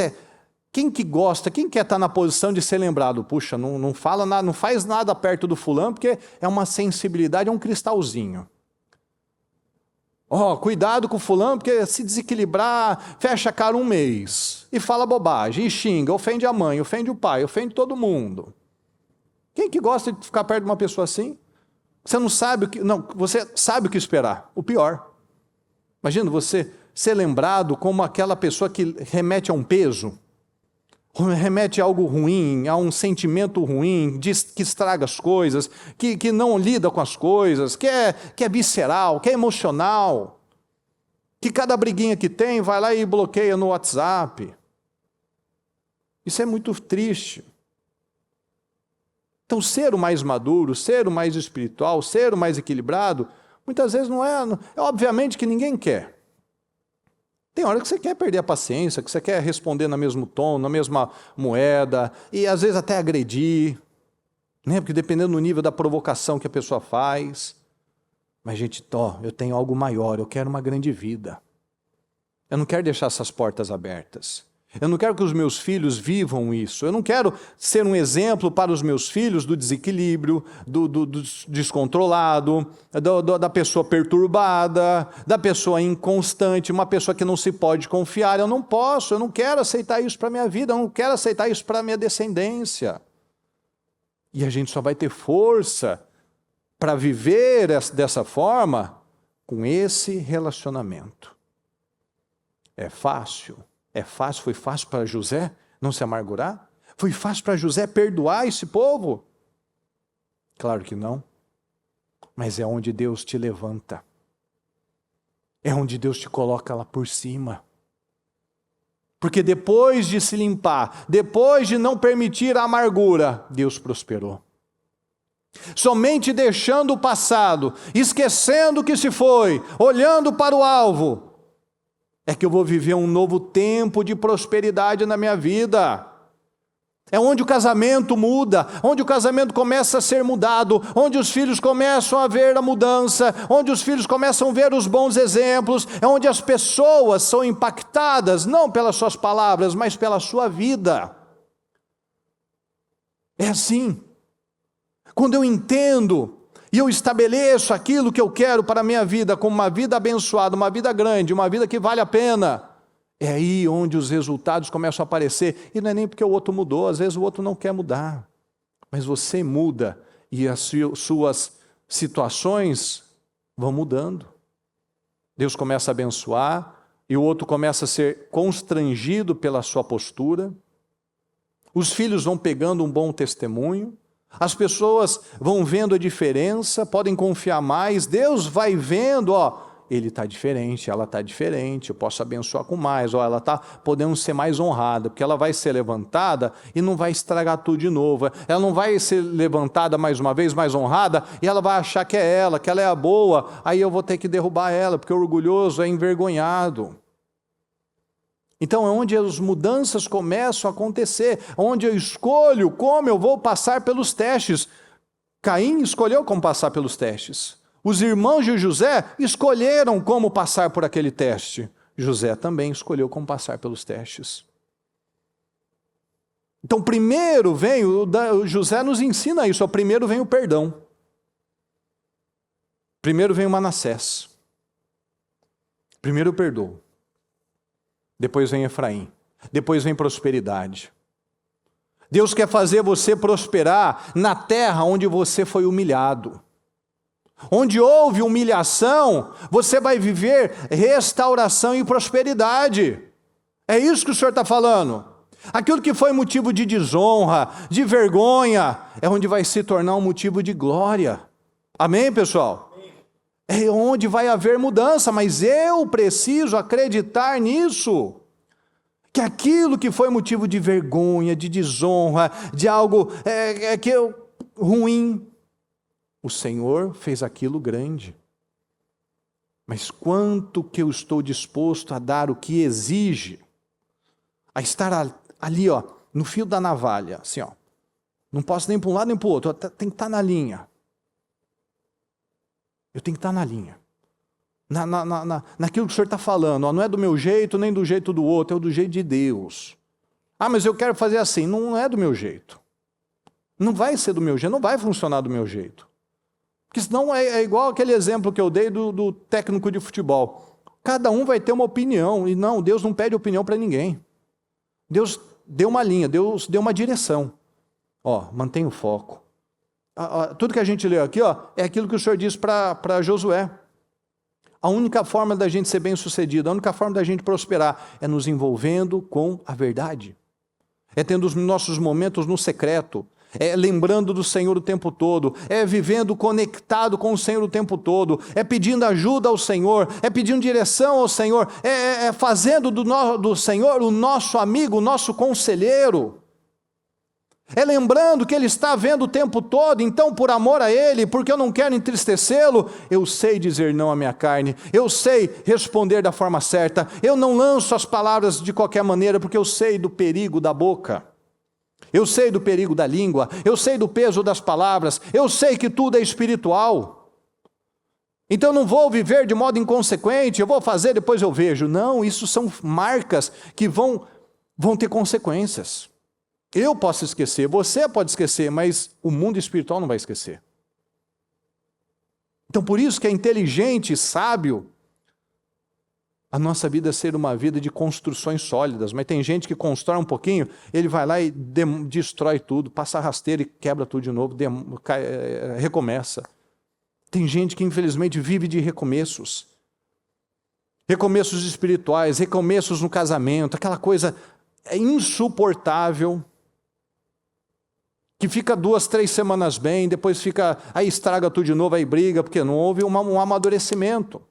quem que gosta, quem quer estar na posição de ser lembrado? Puxa, não fala nada, não faz nada perto do fulano, porque é uma sensibilidade, é um cristalzinho. Cuidado com o fulano, porque se desequilibrar, fecha a cara um mês, e fala bobagem, e xinga, ofende a mãe, ofende o pai, ofende todo mundo. Quem que gosta de ficar perto de uma pessoa assim? Você não sabe você sabe o que esperar, o pior. Imagina você ser lembrado como aquela pessoa que remete a um peso, remete a algo ruim, a um sentimento ruim, que estraga as coisas, que não lida com as coisas, que é visceral, que é emocional, que cada briguinha que tem vai lá e bloqueia no WhatsApp. Isso é muito triste. Então, ser o mais maduro, ser o mais espiritual, ser o mais equilibrado, muitas vezes não é obviamente que ninguém quer. Tem hora que você quer perder a paciência, que você quer responder no mesmo tom, na mesma moeda, e às vezes até agredir, né? Porque dependendo do nível da provocação que a pessoa faz. Mas, gente, eu tenho algo maior, eu quero uma grande vida. Eu não quero deixar essas portas abertas. Eu não quero que os meus filhos vivam isso. Eu não quero ser um exemplo para os meus filhos do desequilíbrio, do descontrolado, da pessoa perturbada, da pessoa inconstante, uma pessoa que não se pode confiar. Eu não posso, eu não quero aceitar isso para a minha vida, eu não quero aceitar isso para a minha descendência. E a gente só vai ter força para viver dessa forma com esse relacionamento. É fácil? É fácil? Foi fácil para José não se amargurar? Foi fácil para José perdoar esse povo? Claro que não. Mas é onde Deus te levanta. É onde Deus te coloca lá por cima. Porque depois de se limpar, depois de não permitir a amargura, Deus prosperou. Somente deixando o passado, esquecendo o que se foi, olhando para o alvo, é que eu vou viver um novo tempo de prosperidade na minha vida. É onde o casamento muda, onde o casamento começa a ser mudado, onde os filhos começam a ver a mudança, onde os filhos começam a ver os bons exemplos, é onde as pessoas são impactadas, não pelas suas palavras, mas pela sua vida. É assim. Quando eu entendo e eu estabeleço aquilo que eu quero para a minha vida como uma vida abençoada, uma vida grande, uma vida que vale a pena, é aí onde os resultados começam a aparecer. E não é nem porque o outro mudou, às vezes o outro não quer mudar. Mas você muda e as suas situações vão mudando. Deus começa a abençoar e o outro começa a ser constrangido pela sua postura. Os filhos vão pegando um bom testemunho. As pessoas vão vendo a diferença, podem confiar mais. Deus vai vendo, ele está diferente, ela está diferente, eu posso abençoar com mais. Ela está podendo ser mais honrada, porque ela vai ser levantada e não vai estragar tudo de novo. Ela não vai ser levantada mais uma vez, mais honrada, e ela vai achar que é ela, que ela é a boa, aí eu vou ter que derrubar ela, porque o orgulhoso é envergonhado. Então é onde as mudanças começam a acontecer, onde eu escolho como eu vou passar pelos testes. Caim escolheu como passar pelos testes. Os irmãos de José escolheram como passar por aquele teste. José também escolheu como passar pelos testes. Então primeiro vem, José nos ensina isso, primeiro vem o perdão. Primeiro vem o Manassés. Primeiro eu perdoo. Depois vem Efraim, depois vem prosperidade. Deus quer fazer você prosperar na terra onde você foi humilhado. Onde houve humilhação, você vai viver restauração e prosperidade. É isso que o Senhor está falando. Aquilo que foi motivo de desonra, de vergonha, é onde vai se tornar um motivo de glória. Amém, pessoal? É onde vai haver mudança, mas eu preciso acreditar nisso. Que aquilo que foi motivo de vergonha, de desonra, de algo ruim, o Senhor fez aquilo grande. Mas quanto que eu estou disposto a dar o que exige, a estar ali, no fio da navalha, assim, não posso nem para um lado nem para o outro, tem que estar na linha. Eu tenho que estar na linha. Naquilo que o Senhor está falando. Não é do meu jeito, nem do jeito do outro, é do jeito de Deus. Mas eu quero fazer assim. Não é do meu jeito. Não vai ser do meu jeito, não vai funcionar do meu jeito. Porque senão é igual aquele exemplo que eu dei do técnico de futebol. Cada um vai ter uma opinião. E não, Deus não pede opinião para ninguém. Deus deu uma linha, Deus deu uma direção. Mantenha o foco. Tudo que a gente leu aqui, é aquilo que o Senhor disse para Josué. A única forma da gente ser bem-sucedido, a única forma da gente prosperar é nos envolvendo com a verdade. É tendo os nossos momentos no secreto, é lembrando do Senhor o tempo todo, é vivendo conectado com o Senhor o tempo todo, é pedindo ajuda ao Senhor, é pedindo direção ao Senhor, é fazendo do Senhor o nosso amigo, o nosso conselheiro. É lembrando que Ele está vendo o tempo todo, então por amor a Ele, porque eu não quero entristecê-lo, eu sei dizer não à minha carne, eu sei responder da forma certa, eu não lanço as palavras de qualquer maneira, porque eu sei do perigo da boca, eu sei do perigo da língua, eu sei do peso das palavras, eu sei que tudo é espiritual. Então eu não vou viver de modo inconsequente, eu vou fazer, depois eu vejo. Não, isso são marcas que vão ter consequências. Eu posso esquecer, você pode esquecer, mas o mundo espiritual não vai esquecer. Então por isso que é inteligente, sábio, a nossa vida ser uma vida de construções sólidas. Mas tem gente que constrói um pouquinho, ele vai lá e destrói tudo, passa a rasteira e quebra tudo de novo, recomeça. Tem gente que infelizmente vive de recomeços. Recomeços espirituais, recomeços no casamento, aquela coisa insuportável, que fica 2, 3 semanas bem, depois aí estraga tudo de novo, aí briga, porque não houve um amadurecimento.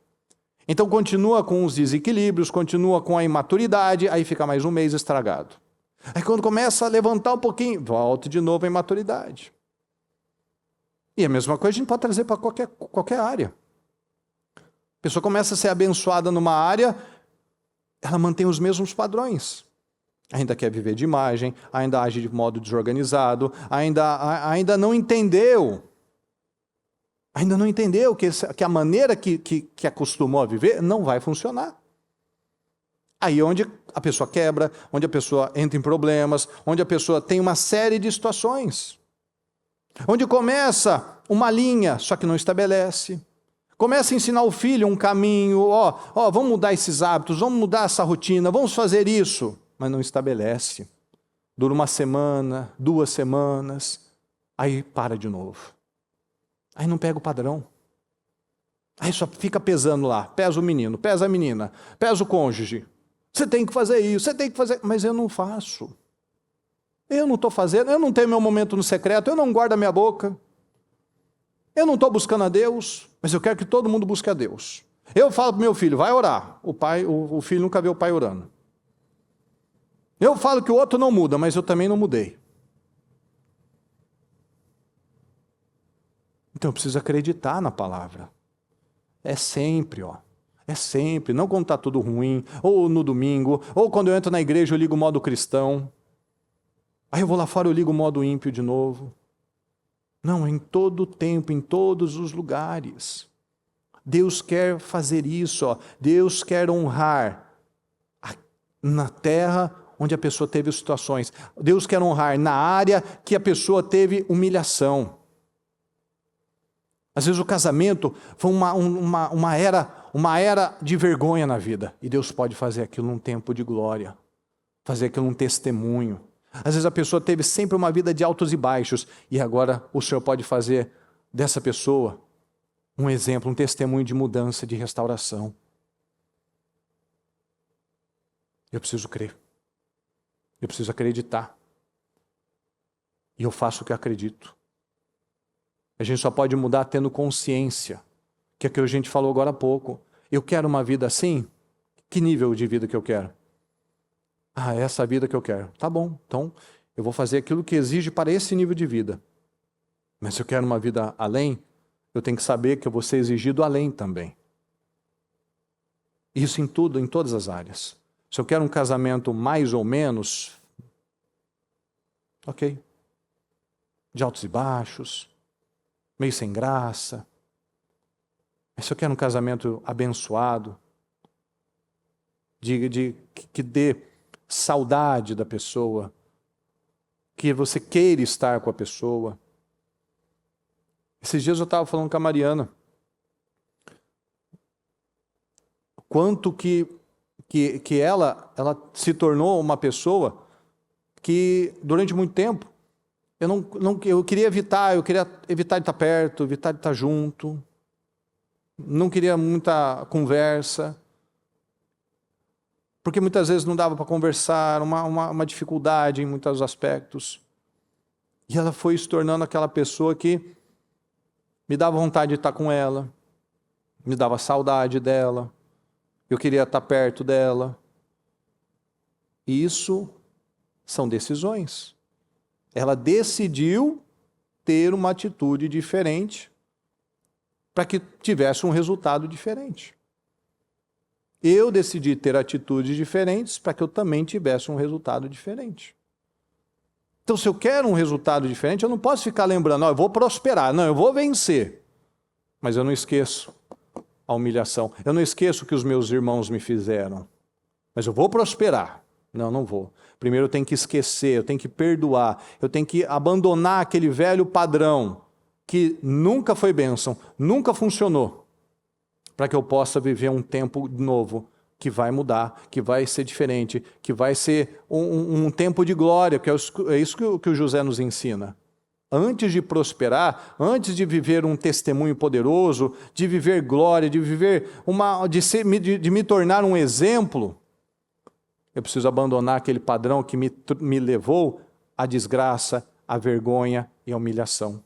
Então continua com os desequilíbrios, continua com a imaturidade, aí fica mais um mês estragado. Aí quando começa a levantar um pouquinho, volta de novo a imaturidade. E a mesma coisa a gente pode trazer para qualquer área. A pessoa começa a ser abençoada numa área, ela mantém os mesmos padrões. Ainda quer viver de imagem, ainda age de modo desorganizado, ainda não entendeu. Ainda não entendeu que a maneira que acostumou a viver não vai funcionar. Aí onde a pessoa quebra, onde a pessoa entra em problemas, onde a pessoa tem uma série de situações. Onde começa uma linha, só que não estabelece. Começa a ensinar o filho um caminho, vamos mudar esses hábitos, vamos mudar essa rotina, vamos fazer isso. Mas não estabelece. Dura 1 semana, 2 semanas, aí para de novo. Aí não pega o padrão. Aí só fica pesando lá, pesa o menino, pesa a menina, pesa o cônjuge. Você tem que fazer isso, você tem que fazer... Mas eu não faço. Eu não estou fazendo, eu não tenho meu momento no secreto, eu não guardo a minha boca. Eu não estou buscando a Deus, mas eu quero que todo mundo busque a Deus. Eu falo para o meu filho, vai orar. O filho nunca vê o pai orando. Eu falo que o outro não muda, mas eu também não mudei. Então eu preciso acreditar na palavra. É sempre, é sempre. Não quando está tudo ruim, ou no domingo, ou quando eu entro na igreja eu ligo o modo cristão. Aí eu vou lá fora, eu ligo o modo ímpio de novo. Não, em todo tempo, em todos os lugares. Deus quer fazer isso, Deus quer honrar na terra onde a pessoa teve situações. Deus quer honrar na área que a pessoa teve humilhação. Às vezes o casamento foi uma era de vergonha na vida. E Deus pode fazer aquilo num tempo de glória. Fazer aquilo num testemunho. Às vezes a pessoa teve sempre uma vida de altos e baixos, e agora o Senhor pode fazer dessa pessoa um exemplo, um testemunho de mudança, de restauração. Eu preciso crer. Eu preciso acreditar. E eu faço o que eu acredito. A gente só pode mudar tendo consciência, que é o que a gente falou agora há pouco. Eu quero uma vida assim? Que nível de vida que eu quero? Essa vida que eu quero. Tá bom, então eu vou fazer aquilo que exige para esse nível de vida. Mas se eu quero uma vida além, eu tenho que saber que eu vou ser exigido além também. Isso em tudo, em todas as áreas. Se eu quero um casamento mais ou menos, ok. De altos e baixos, meio sem graça. Mas se eu quero um casamento abençoado, que dê saudade da pessoa, que você queira estar com a pessoa. Esses dias eu estava falando com a Mariana, quanto que ela se tornou uma pessoa que durante muito tempo eu queria evitar de estar perto, evitar de estar junto, não queria muita conversa, porque muitas vezes não dava para conversar, uma dificuldade em muitos aspectos. E ela foi se tornando aquela pessoa que me dava vontade de estar com ela, me dava saudade dela, eu queria estar perto dela. E isso são decisões. Ela decidiu ter uma atitude diferente para que tivesse um resultado diferente. Eu decidi ter atitudes diferentes para que eu também tivesse um resultado diferente. Então, se eu quero um resultado diferente, eu não posso ficar lembrando, eu vou prosperar, não, eu vou vencer. Mas eu não esqueço a humilhação. Eu não esqueço o que os meus irmãos me fizeram. Mas eu vou prosperar. Não, não vou. Primeiro eu tenho que esquecer, eu tenho que perdoar, eu tenho que abandonar aquele velho padrão que nunca foi bênção, nunca funcionou, para que eu possa viver um tempo novo, que vai mudar, que vai ser diferente, que vai ser um tempo de glória, que é isso que o José nos ensina. Antes de prosperar, antes de viver um testemunho poderoso, de viver glória, de viver de me tornar um exemplo, eu preciso abandonar aquele padrão que me levou à desgraça, à vergonha e à humilhação.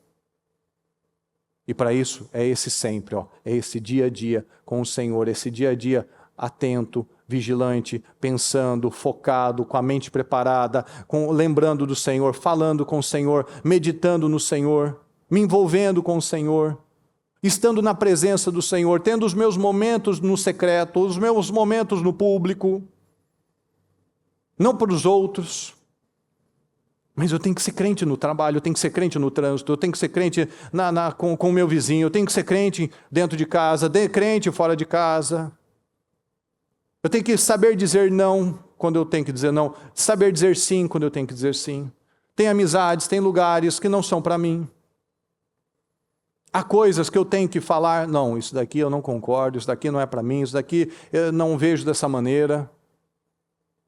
E para isso, é esse sempre, é esse dia a dia com o Senhor, esse dia a dia atento, vigilante, pensando, focado, com a mente preparada, lembrando do Senhor, falando com o Senhor, meditando no Senhor, me envolvendo com o Senhor, estando na presença do Senhor, tendo os meus momentos no secreto, os meus momentos no público, não para os outros. Mas eu tenho que ser crente no trabalho, eu tenho que ser crente no trânsito, eu tenho que ser crente com o meu vizinho, eu tenho que ser crente dentro de casa, crente fora de casa. Eu tenho que saber dizer não quando eu tenho que dizer não, saber dizer sim quando eu tenho que dizer sim. Tem amizades, tem lugares que não são para mim. Há coisas que eu tenho que falar, não, isso daqui eu não concordo, isso daqui não é para mim, isso daqui eu não vejo dessa maneira.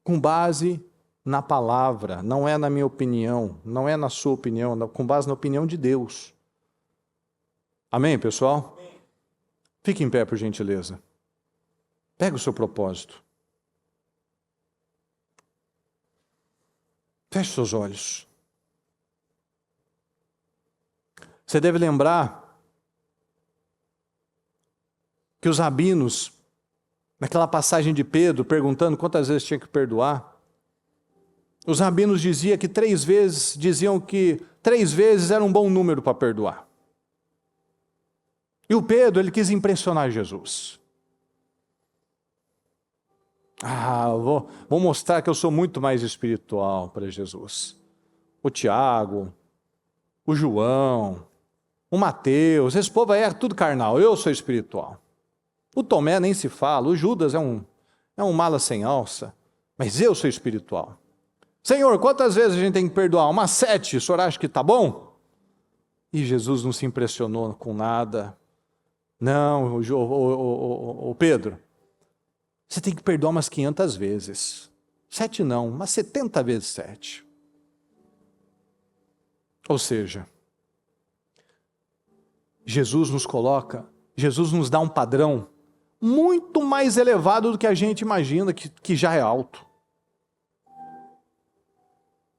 Com base na palavra, não é na minha opinião, não é na sua opinião, com base na opinião de Deus. Amém, pessoal? Amém. Fique em pé, por gentileza. Pega o seu propósito. Feche seus olhos. Você deve lembrar que os rabinos, naquela passagem de Pedro, perguntando quantas vezes tinha que perdoar, os rabinos diziam que 3 vezes era um bom número para perdoar. E o Pedro, ele quis impressionar Jesus. Vou mostrar que eu sou muito mais espiritual para Jesus. O Tiago, o João, o Mateus, esse povo aí é tudo carnal, eu sou espiritual. O Tomé nem se fala, o Judas é um mala sem alça, mas eu sou espiritual. Senhor, quantas vezes a gente tem que perdoar? Umas 7, o senhor acha que está bom? E Jesus não se impressionou com nada. Não, o Pedro, você tem que perdoar umas 500 vezes. 7 não, mas 70 vezes 7. Ou seja, Jesus nos dá um padrão muito mais elevado do que a gente imagina, que já é alto.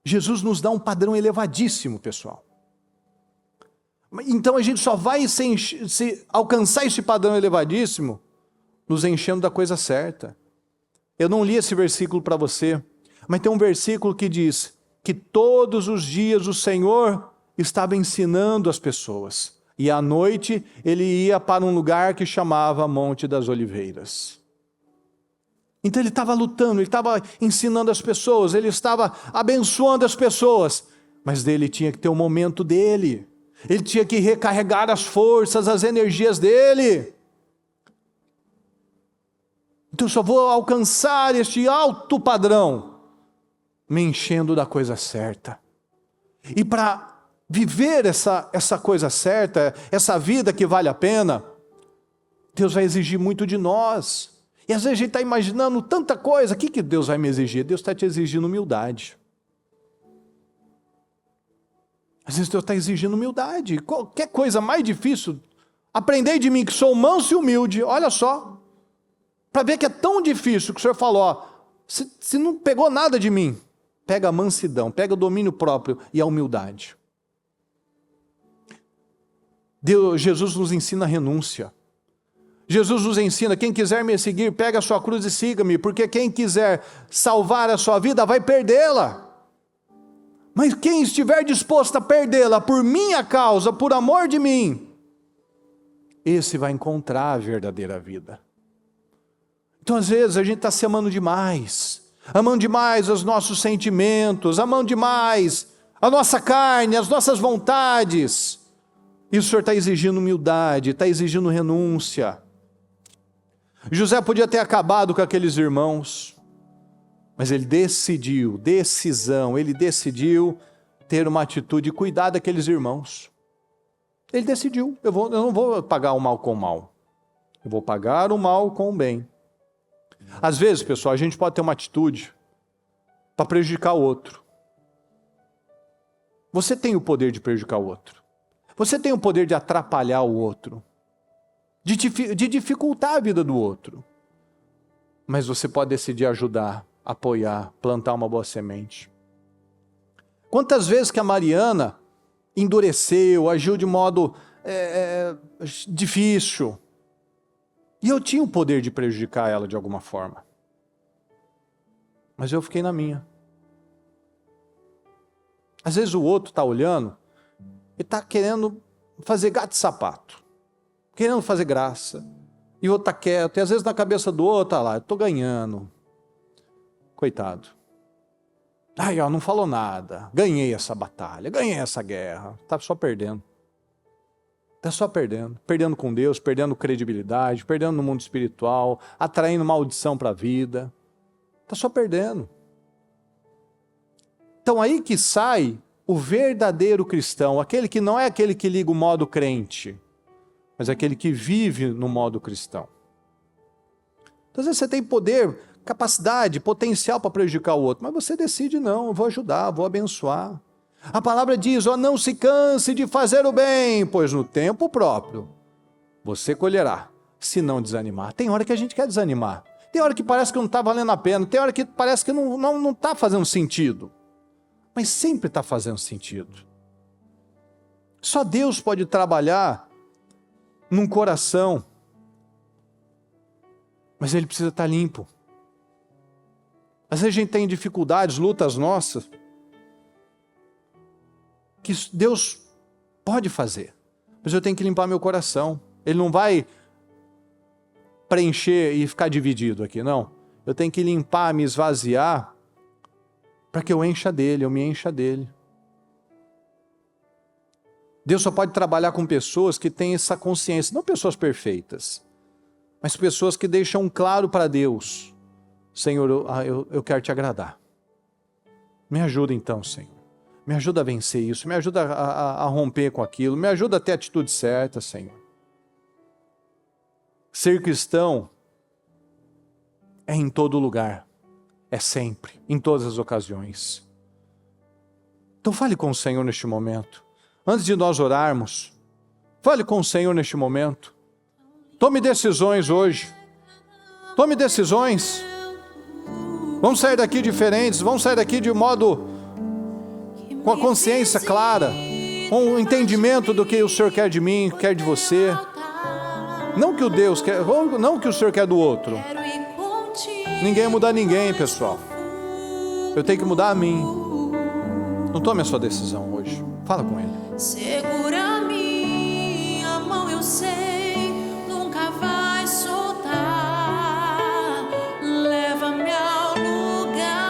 Jesus nos dá um padrão elevadíssimo, pessoal. Então a gente só vai se alcançar esse padrão elevadíssimo nos enchendo da coisa certa. Eu não li esse versículo para você, mas tem um versículo que diz que todos os dias o Senhor estava ensinando as pessoas. E à noite ele ia para um lugar que chamava Monte das Oliveiras. Então ele estava lutando, ele estava ensinando as pessoas, ele estava abençoando as pessoas, mas ele tinha que ter um momento dele, ele tinha que recarregar as forças, as energias dele. Então eu só vou alcançar este alto padrão me enchendo da coisa certa. E para viver essa coisa certa, essa vida que vale a pena, Deus vai exigir muito de nós. E às vezes a gente está imaginando tanta coisa. O que Deus vai me exigir? Deus está te exigindo humildade. Às vezes Deus está exigindo humildade. Qualquer coisa mais difícil, aprendei de mim que sou manso e humilde. Olha só, para ver que é tão difícil que o Senhor falou, se não pegou nada de mim, pega a mansidão, pega o domínio próprio e a humildade. Jesus nos ensina a renúncia. Jesus nos ensina, quem quiser me seguir, pega a sua cruz e siga-me, porque quem quiser salvar a sua vida vai perdê-la. Mas quem estiver disposto a perdê-la por minha causa, por amor de mim, esse vai encontrar a verdadeira vida. Então às vezes a gente está se amando demais os nossos sentimentos, amando demais a nossa carne, as nossas vontades. E o Senhor está exigindo humildade, está exigindo renúncia. José podia ter acabado com aqueles irmãos, mas ele decidiu ter uma atitude de cuidar daqueles irmãos. Ele decidiu, eu não vou pagar o mal com o mal, eu vou pagar o mal com o bem. Às vezes, pessoal, a gente pode ter uma atitude para prejudicar o outro. Você tem o poder de prejudicar o outro. Você tem o poder de atrapalhar o outro, de dificultar a vida do outro. Mas você pode decidir ajudar, apoiar, plantar uma boa semente. Quantas vezes que a Mariana endureceu, agiu de modo difícil, e eu tinha o poder de prejudicar ela de alguma forma, mas eu fiquei na minha. Às vezes o outro está olhando e está querendo fazer gato e sapato, querendo fazer graça, e o outro está quieto, e às vezes na cabeça do outro está lá, eu estou ganhando, coitado. Ai, ó, não falou nada, ganhei essa batalha, ganhei essa guerra, está só perdendo. Está só perdendo com Deus, perdendo credibilidade, perdendo no mundo espiritual, atraindo maldição para a vida. Está só perdendo. Então aí que sai o verdadeiro cristão, aquele que não é aquele que liga o modo crente, mas aquele que vive no modo cristão. Então, às vezes você tem poder, capacidade, potencial para prejudicar o outro, mas você decide não, eu vou ajudar, vou abençoar. A palavra diz, não se canse de fazer o bem, pois no tempo próprio você colherá, se não desanimar. Tem hora que a gente quer desanimar, tem hora que parece que não está valendo a pena, tem hora que parece que não está fazendo sentido, mas sempre está fazendo sentido. Só Deus pode trabalhar num coração, mas ele precisa estar limpo. Às vezes a gente tem dificuldades, lutas nossas, que Deus pode fazer, mas eu tenho que limpar meu coração. Ele não vai preencher e ficar dividido aqui, não. Eu tenho que limpar, me esvaziar, para que eu me encha dele. Deus só pode trabalhar com pessoas que têm essa consciência, não pessoas perfeitas, mas pessoas que deixam claro para Deus, Senhor, eu quero te agradar. Me ajuda então, Senhor. Me ajuda a vencer isso, me ajuda a romper com aquilo, me ajuda a ter a atitude certa, Senhor. Ser cristão é em todo lugar, é sempre, em todas as ocasiões. Então fale com o Senhor neste momento. Antes de nós orarmos, fale com o Senhor neste momento. Tome decisões hoje. Tome decisões. Vamos sair daqui diferentes, vamos sair daqui de modo com a consciência clara, com o entendimento do que o Senhor quer de mim, quer de você. Não que o Deus quer, não que o Senhor quer do outro. Ninguém muda ninguém, pessoal. Eu tenho que mudar a mim. Não tome a sua decisão hoje. Fala com Ele. Segura minha mão, eu sei, nunca vai soltar. Leva-me ao lugar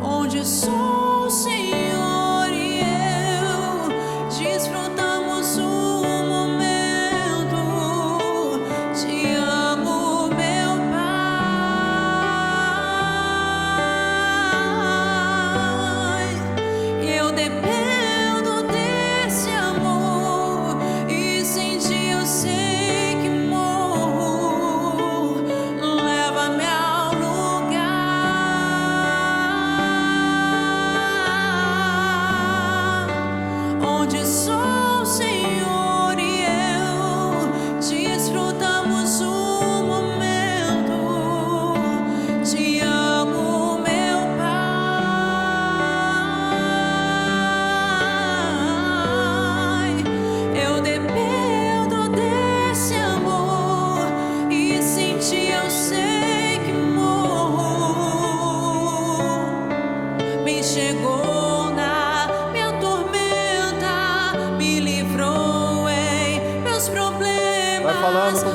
onde só o Senhor e eu desfrutamos um momento. Te amo, meu Pai. Eu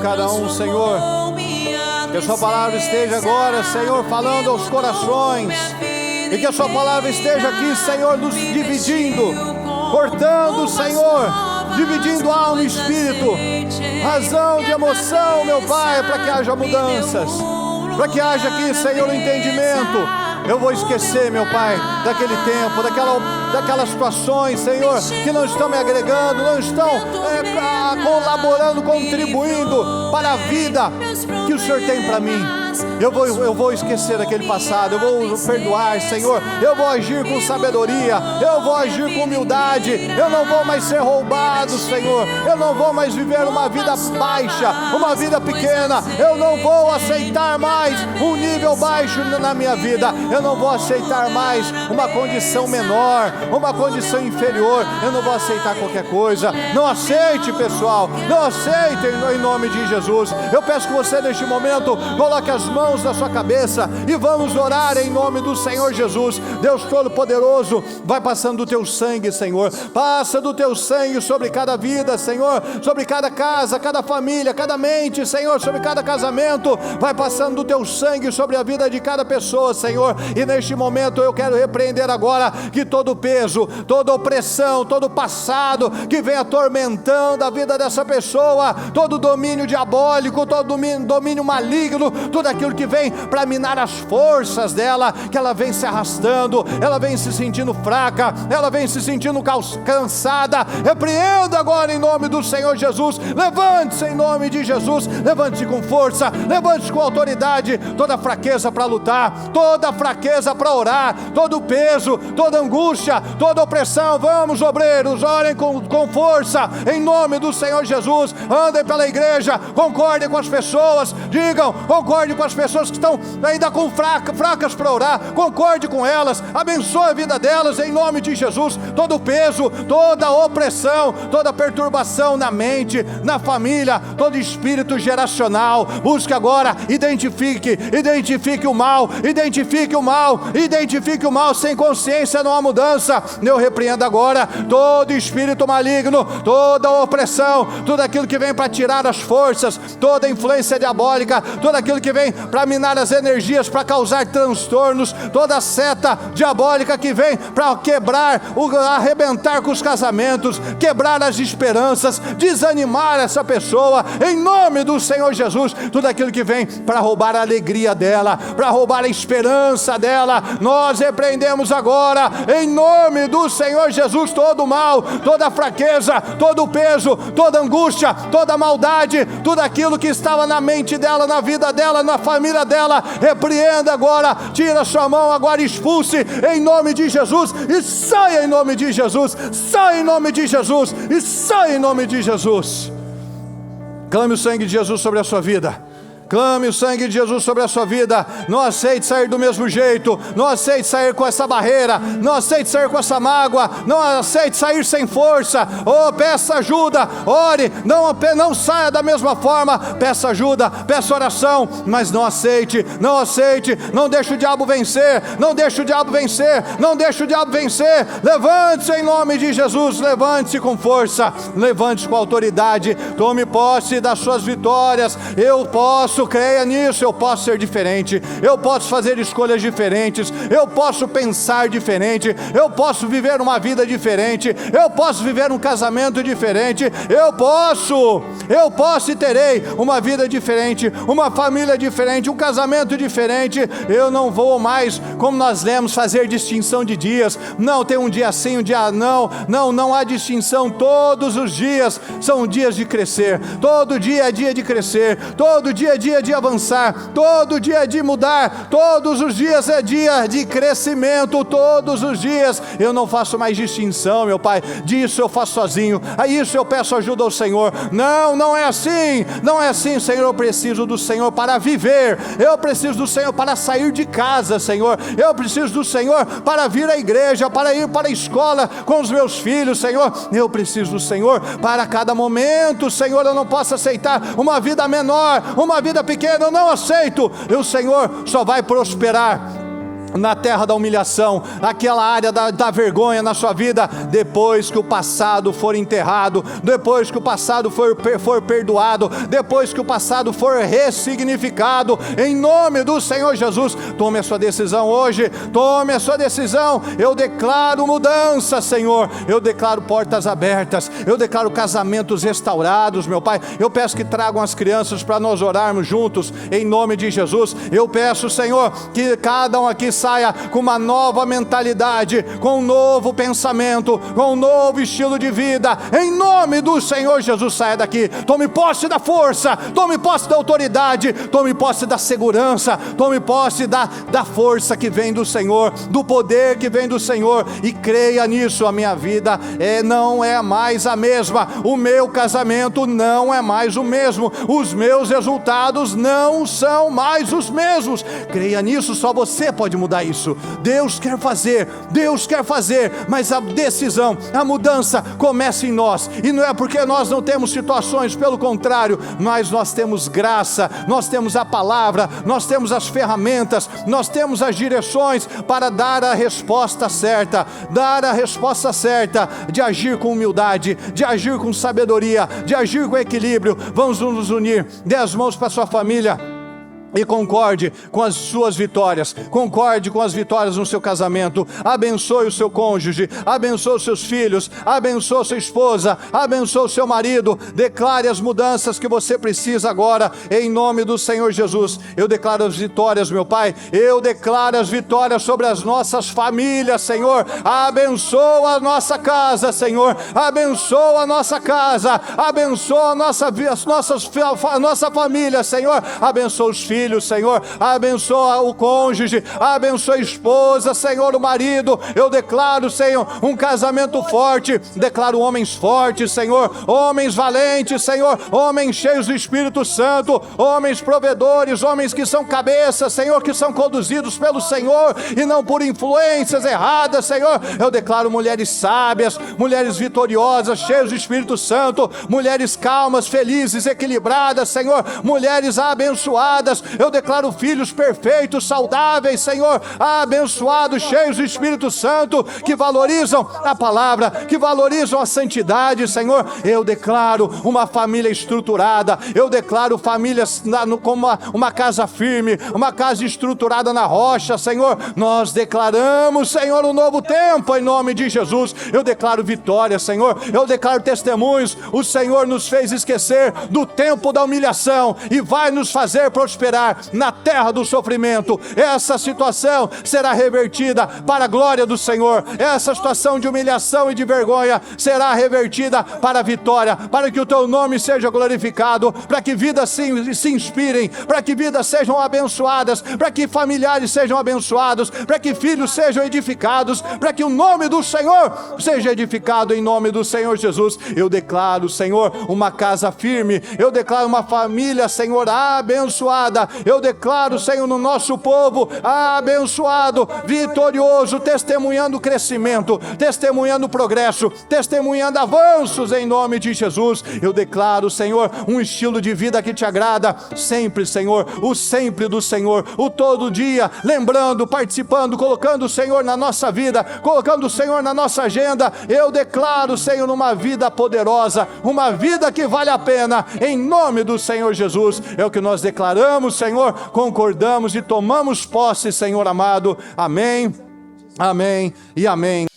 cada um, Senhor. Que a sua palavra esteja agora, Senhor, falando aos corações. E que a sua palavra esteja aqui, Senhor, nos dividindo, cortando, Senhor, dividindo alma e espírito, razão de emoção, meu Pai, para que haja mudanças, para que haja aqui, Senhor, um entendimento. Eu vou esquecer, meu Pai, daquele tempo, daquelas situações, Senhor, que não estão me agregando, não estão colaborando, contribuindo para a vida que o Senhor tem para mim. Eu vou esquecer daquele passado, eu vou perdoar, Senhor, eu vou agir com sabedoria, eu vou agir com humildade, eu não vou mais ser roubado, Senhor, eu não vou mais viver uma vida baixa, uma vida pequena, eu não vou aceitar mais um nível baixo na minha vida, eu não vou aceitar mais uma condição menor, uma condição inferior, eu não vou aceitar qualquer coisa. Não aceite, pessoal, não aceite em nome de Jesus. Eu peço que você neste momento coloque as mãos na sua cabeça e vamos orar em nome do Senhor Jesus. Deus Todo-Poderoso, vai passando do teu sangue, Senhor, passa do teu sangue sobre cada vida, Senhor, sobre cada casa, cada família, cada mente, Senhor, sobre cada casamento, vai passando do teu sangue sobre a vida de cada pessoa, Senhor. E neste momento eu quero repreender agora que todo peso, toda opressão, todo passado que vem atormentando a vida dessa pessoa, todo domínio diabólico, todo domínio maligno, tudo aquilo que vem para minar as forças dela, que ela vem se arrastando, ela vem se sentindo fraca, ela vem se sentindo cansada, repreenda agora em nome do Senhor Jesus. Levante-se em nome de Jesus, levante-se com força, levante-se com autoridade. Toda fraqueza para lutar, toda fraqueza para orar, todo peso, toda angústia, toda opressão, vamos obreiros, orem com força em nome do Senhor Jesus. Andem pela igreja, concordem com as pessoas, digam, concorde com as pessoas que estão ainda fracas para orar, concorde com elas, abençoe a vida delas em nome de Jesus. Todo peso, toda opressão, toda perturbação na mente, na família, todo espírito geracional, busque agora, identifique o mal, identifique o mal, sem consciência não há mudança. Eu repreendo agora todo espírito maligno, toda opressão, tudo aquilo que vem para tirar as forças, toda influência diabólica, tudo aquilo que vem para minar as energias, para causar transtornos, toda seta diabólica que vem para quebrar, arrebentar com os casamentos, quebrar as esperanças, desanimar essa pessoa, em nome do Senhor Jesus. Tudo aquilo que vem para roubar a alegria dela, para roubar a esperança dela, nós repreendemos agora, em nome do Senhor Jesus, todo o mal, toda a fraqueza, todo o peso, toda a angústia, toda a maldade, tudo aquilo que estava na mente dela, na vida dela, na família dela, repreenda agora, tira sua mão agora, expulse em nome de Jesus, e saia em nome de Jesus, saia em nome de Jesus, e saia em nome de Jesus. Clame o sangue de Jesus sobre a sua vida. Clame o sangue de Jesus sobre a sua vida. Não aceite sair do mesmo jeito, não aceite sair com essa barreira, não aceite sair com essa mágoa, não aceite sair sem força. Oh, peça ajuda, ore, não saia da mesma forma, peça ajuda, peça oração, mas não aceite, não deixe o diabo vencer, não deixe o diabo vencer. Levante-se em nome de Jesus, levante-se com força, levante-se com autoridade, tome posse das suas vitórias. Eu posso, creia nisso, eu posso ser diferente, eu posso fazer escolhas diferentes, eu posso pensar diferente, eu posso viver uma vida diferente, eu posso viver um casamento diferente, eu posso e terei uma vida diferente, uma família diferente, um casamento diferente. Eu não vou mais, como nós lemos, fazer distinção de dias. Não, tem um dia sim, um dia não há distinção. Todos os dias são dias de crescer, todo dia é dia de crescer, todo dia é dia de avançar, todo dia é de mudar, todos os dias é dia de crescimento, todos os dias. Eu não faço mais distinção, meu Pai, disso eu faço sozinho, a isso eu peço ajuda ao Senhor. Não é assim, Senhor. Eu preciso do Senhor para viver, eu preciso do Senhor para sair de casa, Senhor, eu preciso do Senhor para vir à igreja, para ir para a escola com os meus filhos, Senhor, eu preciso do Senhor para cada momento, Senhor. Eu não posso aceitar uma vida menor, uma vida pequena, eu não aceito. O Senhor só vai prosperar na terra da humilhação, naquela área da vergonha na sua vida, depois que o passado for enterrado, depois que o passado for perdoado, depois que o passado for ressignificado, em nome do Senhor Jesus. Tome a sua decisão hoje, tome a sua decisão. Eu declaro mudança, Senhor, eu declaro portas abertas, eu declaro casamentos restaurados, meu Pai. Eu peço que tragam as crianças para nós orarmos juntos, em nome de Jesus. Eu peço, Senhor, que cada um aqui saia com uma nova mentalidade, com um novo pensamento, com um novo estilo de vida, em nome do Senhor Jesus. Saia daqui, tome posse da força, tome posse da autoridade, tome posse da segurança, tome posse da força que vem do Senhor, do poder que vem do Senhor, e creia nisso. A minha vida não é mais a mesma, o meu casamento não é mais o mesmo, os meus resultados não são mais os mesmos. Creia nisso, só você pode mudar isso. Deus quer fazer, mas a decisão, a mudança começa em nós, e não é porque nós não temos situações, pelo contrário, mas nós temos graça, nós temos a palavra, nós temos as ferramentas, nós temos as direções para dar a resposta certa, de agir com humildade, de agir com sabedoria, de agir com equilíbrio. Vamos nos unir, dê as mãos para a sua família e concorde com as suas vitórias, concorde com as vitórias no seu casamento. Abençoe o seu cônjuge, abençoe os seus filhos, abençoe a sua esposa, abençoe o seu marido. Declare as mudanças que você precisa agora, em nome do Senhor Jesus. Eu declaro as vitórias, meu Pai, eu declaro as vitórias sobre as nossas famílias, Senhor. Abençoa a nossa casa, Senhor, abençoa a nossa casa, abençoa a nossa família, Senhor, abençoa os filhos, Senhor, abençoa o cônjuge, abençoa a esposa, Senhor, o marido. Eu declaro, Senhor, um casamento forte, declaro homens fortes, Senhor, homens valentes, Senhor, homens cheios do Espírito Santo, homens provedores, homens que são cabeças, Senhor, que são conduzidos pelo Senhor e não por influências erradas, Senhor. Eu declaro mulheres sábias, mulheres vitoriosas, cheias do Espírito Santo, mulheres calmas, felizes, equilibradas, Senhor, mulheres abençoadas. Eu declaro filhos perfeitos, saudáveis, Senhor, abençoados, cheios do Espírito Santo, que valorizam a palavra, que valorizam a santidade, Senhor. Eu declaro uma família estruturada, eu declaro famílias como uma casa firme, uma casa estruturada na rocha, Senhor. Nós declaramos, Senhor, um novo tempo, em nome de Jesus. Eu declaro vitória, Senhor, eu declaro testemunhos. O Senhor nos fez esquecer do tempo da humilhação e vai nos fazer prosperar na terra do sofrimento. Essa situação será revertida para a glória do Senhor. Essa situação de humilhação e de vergonha será revertida para a vitória, para que o teu nome seja glorificado, para que vidas se inspirem, para que vidas sejam abençoadas, para que familiares sejam abençoados, para que filhos sejam edificados, para que o nome do Senhor seja edificado, em nome do Senhor Jesus. Eu declaro, Senhor, uma casa firme, eu declaro uma família, Senhor, abençoada. Eu declaro, Senhor, no nosso povo abençoado, vitorioso, testemunhando crescimento, testemunhando progresso, testemunhando avanços, em nome de Jesus. Eu declaro, Senhor, um estilo de vida que te agrada sempre, Senhor, o sempre do Senhor, o todo dia, lembrando, participando, colocando o Senhor na nossa vida, colocando o Senhor na nossa agenda. Eu declaro, Senhor, uma vida poderosa, uma vida que vale a pena, em nome do Senhor Jesus. É o que nós declaramos, Senhor, concordamos e tomamos posse, Senhor amado. Amém, amém e amém.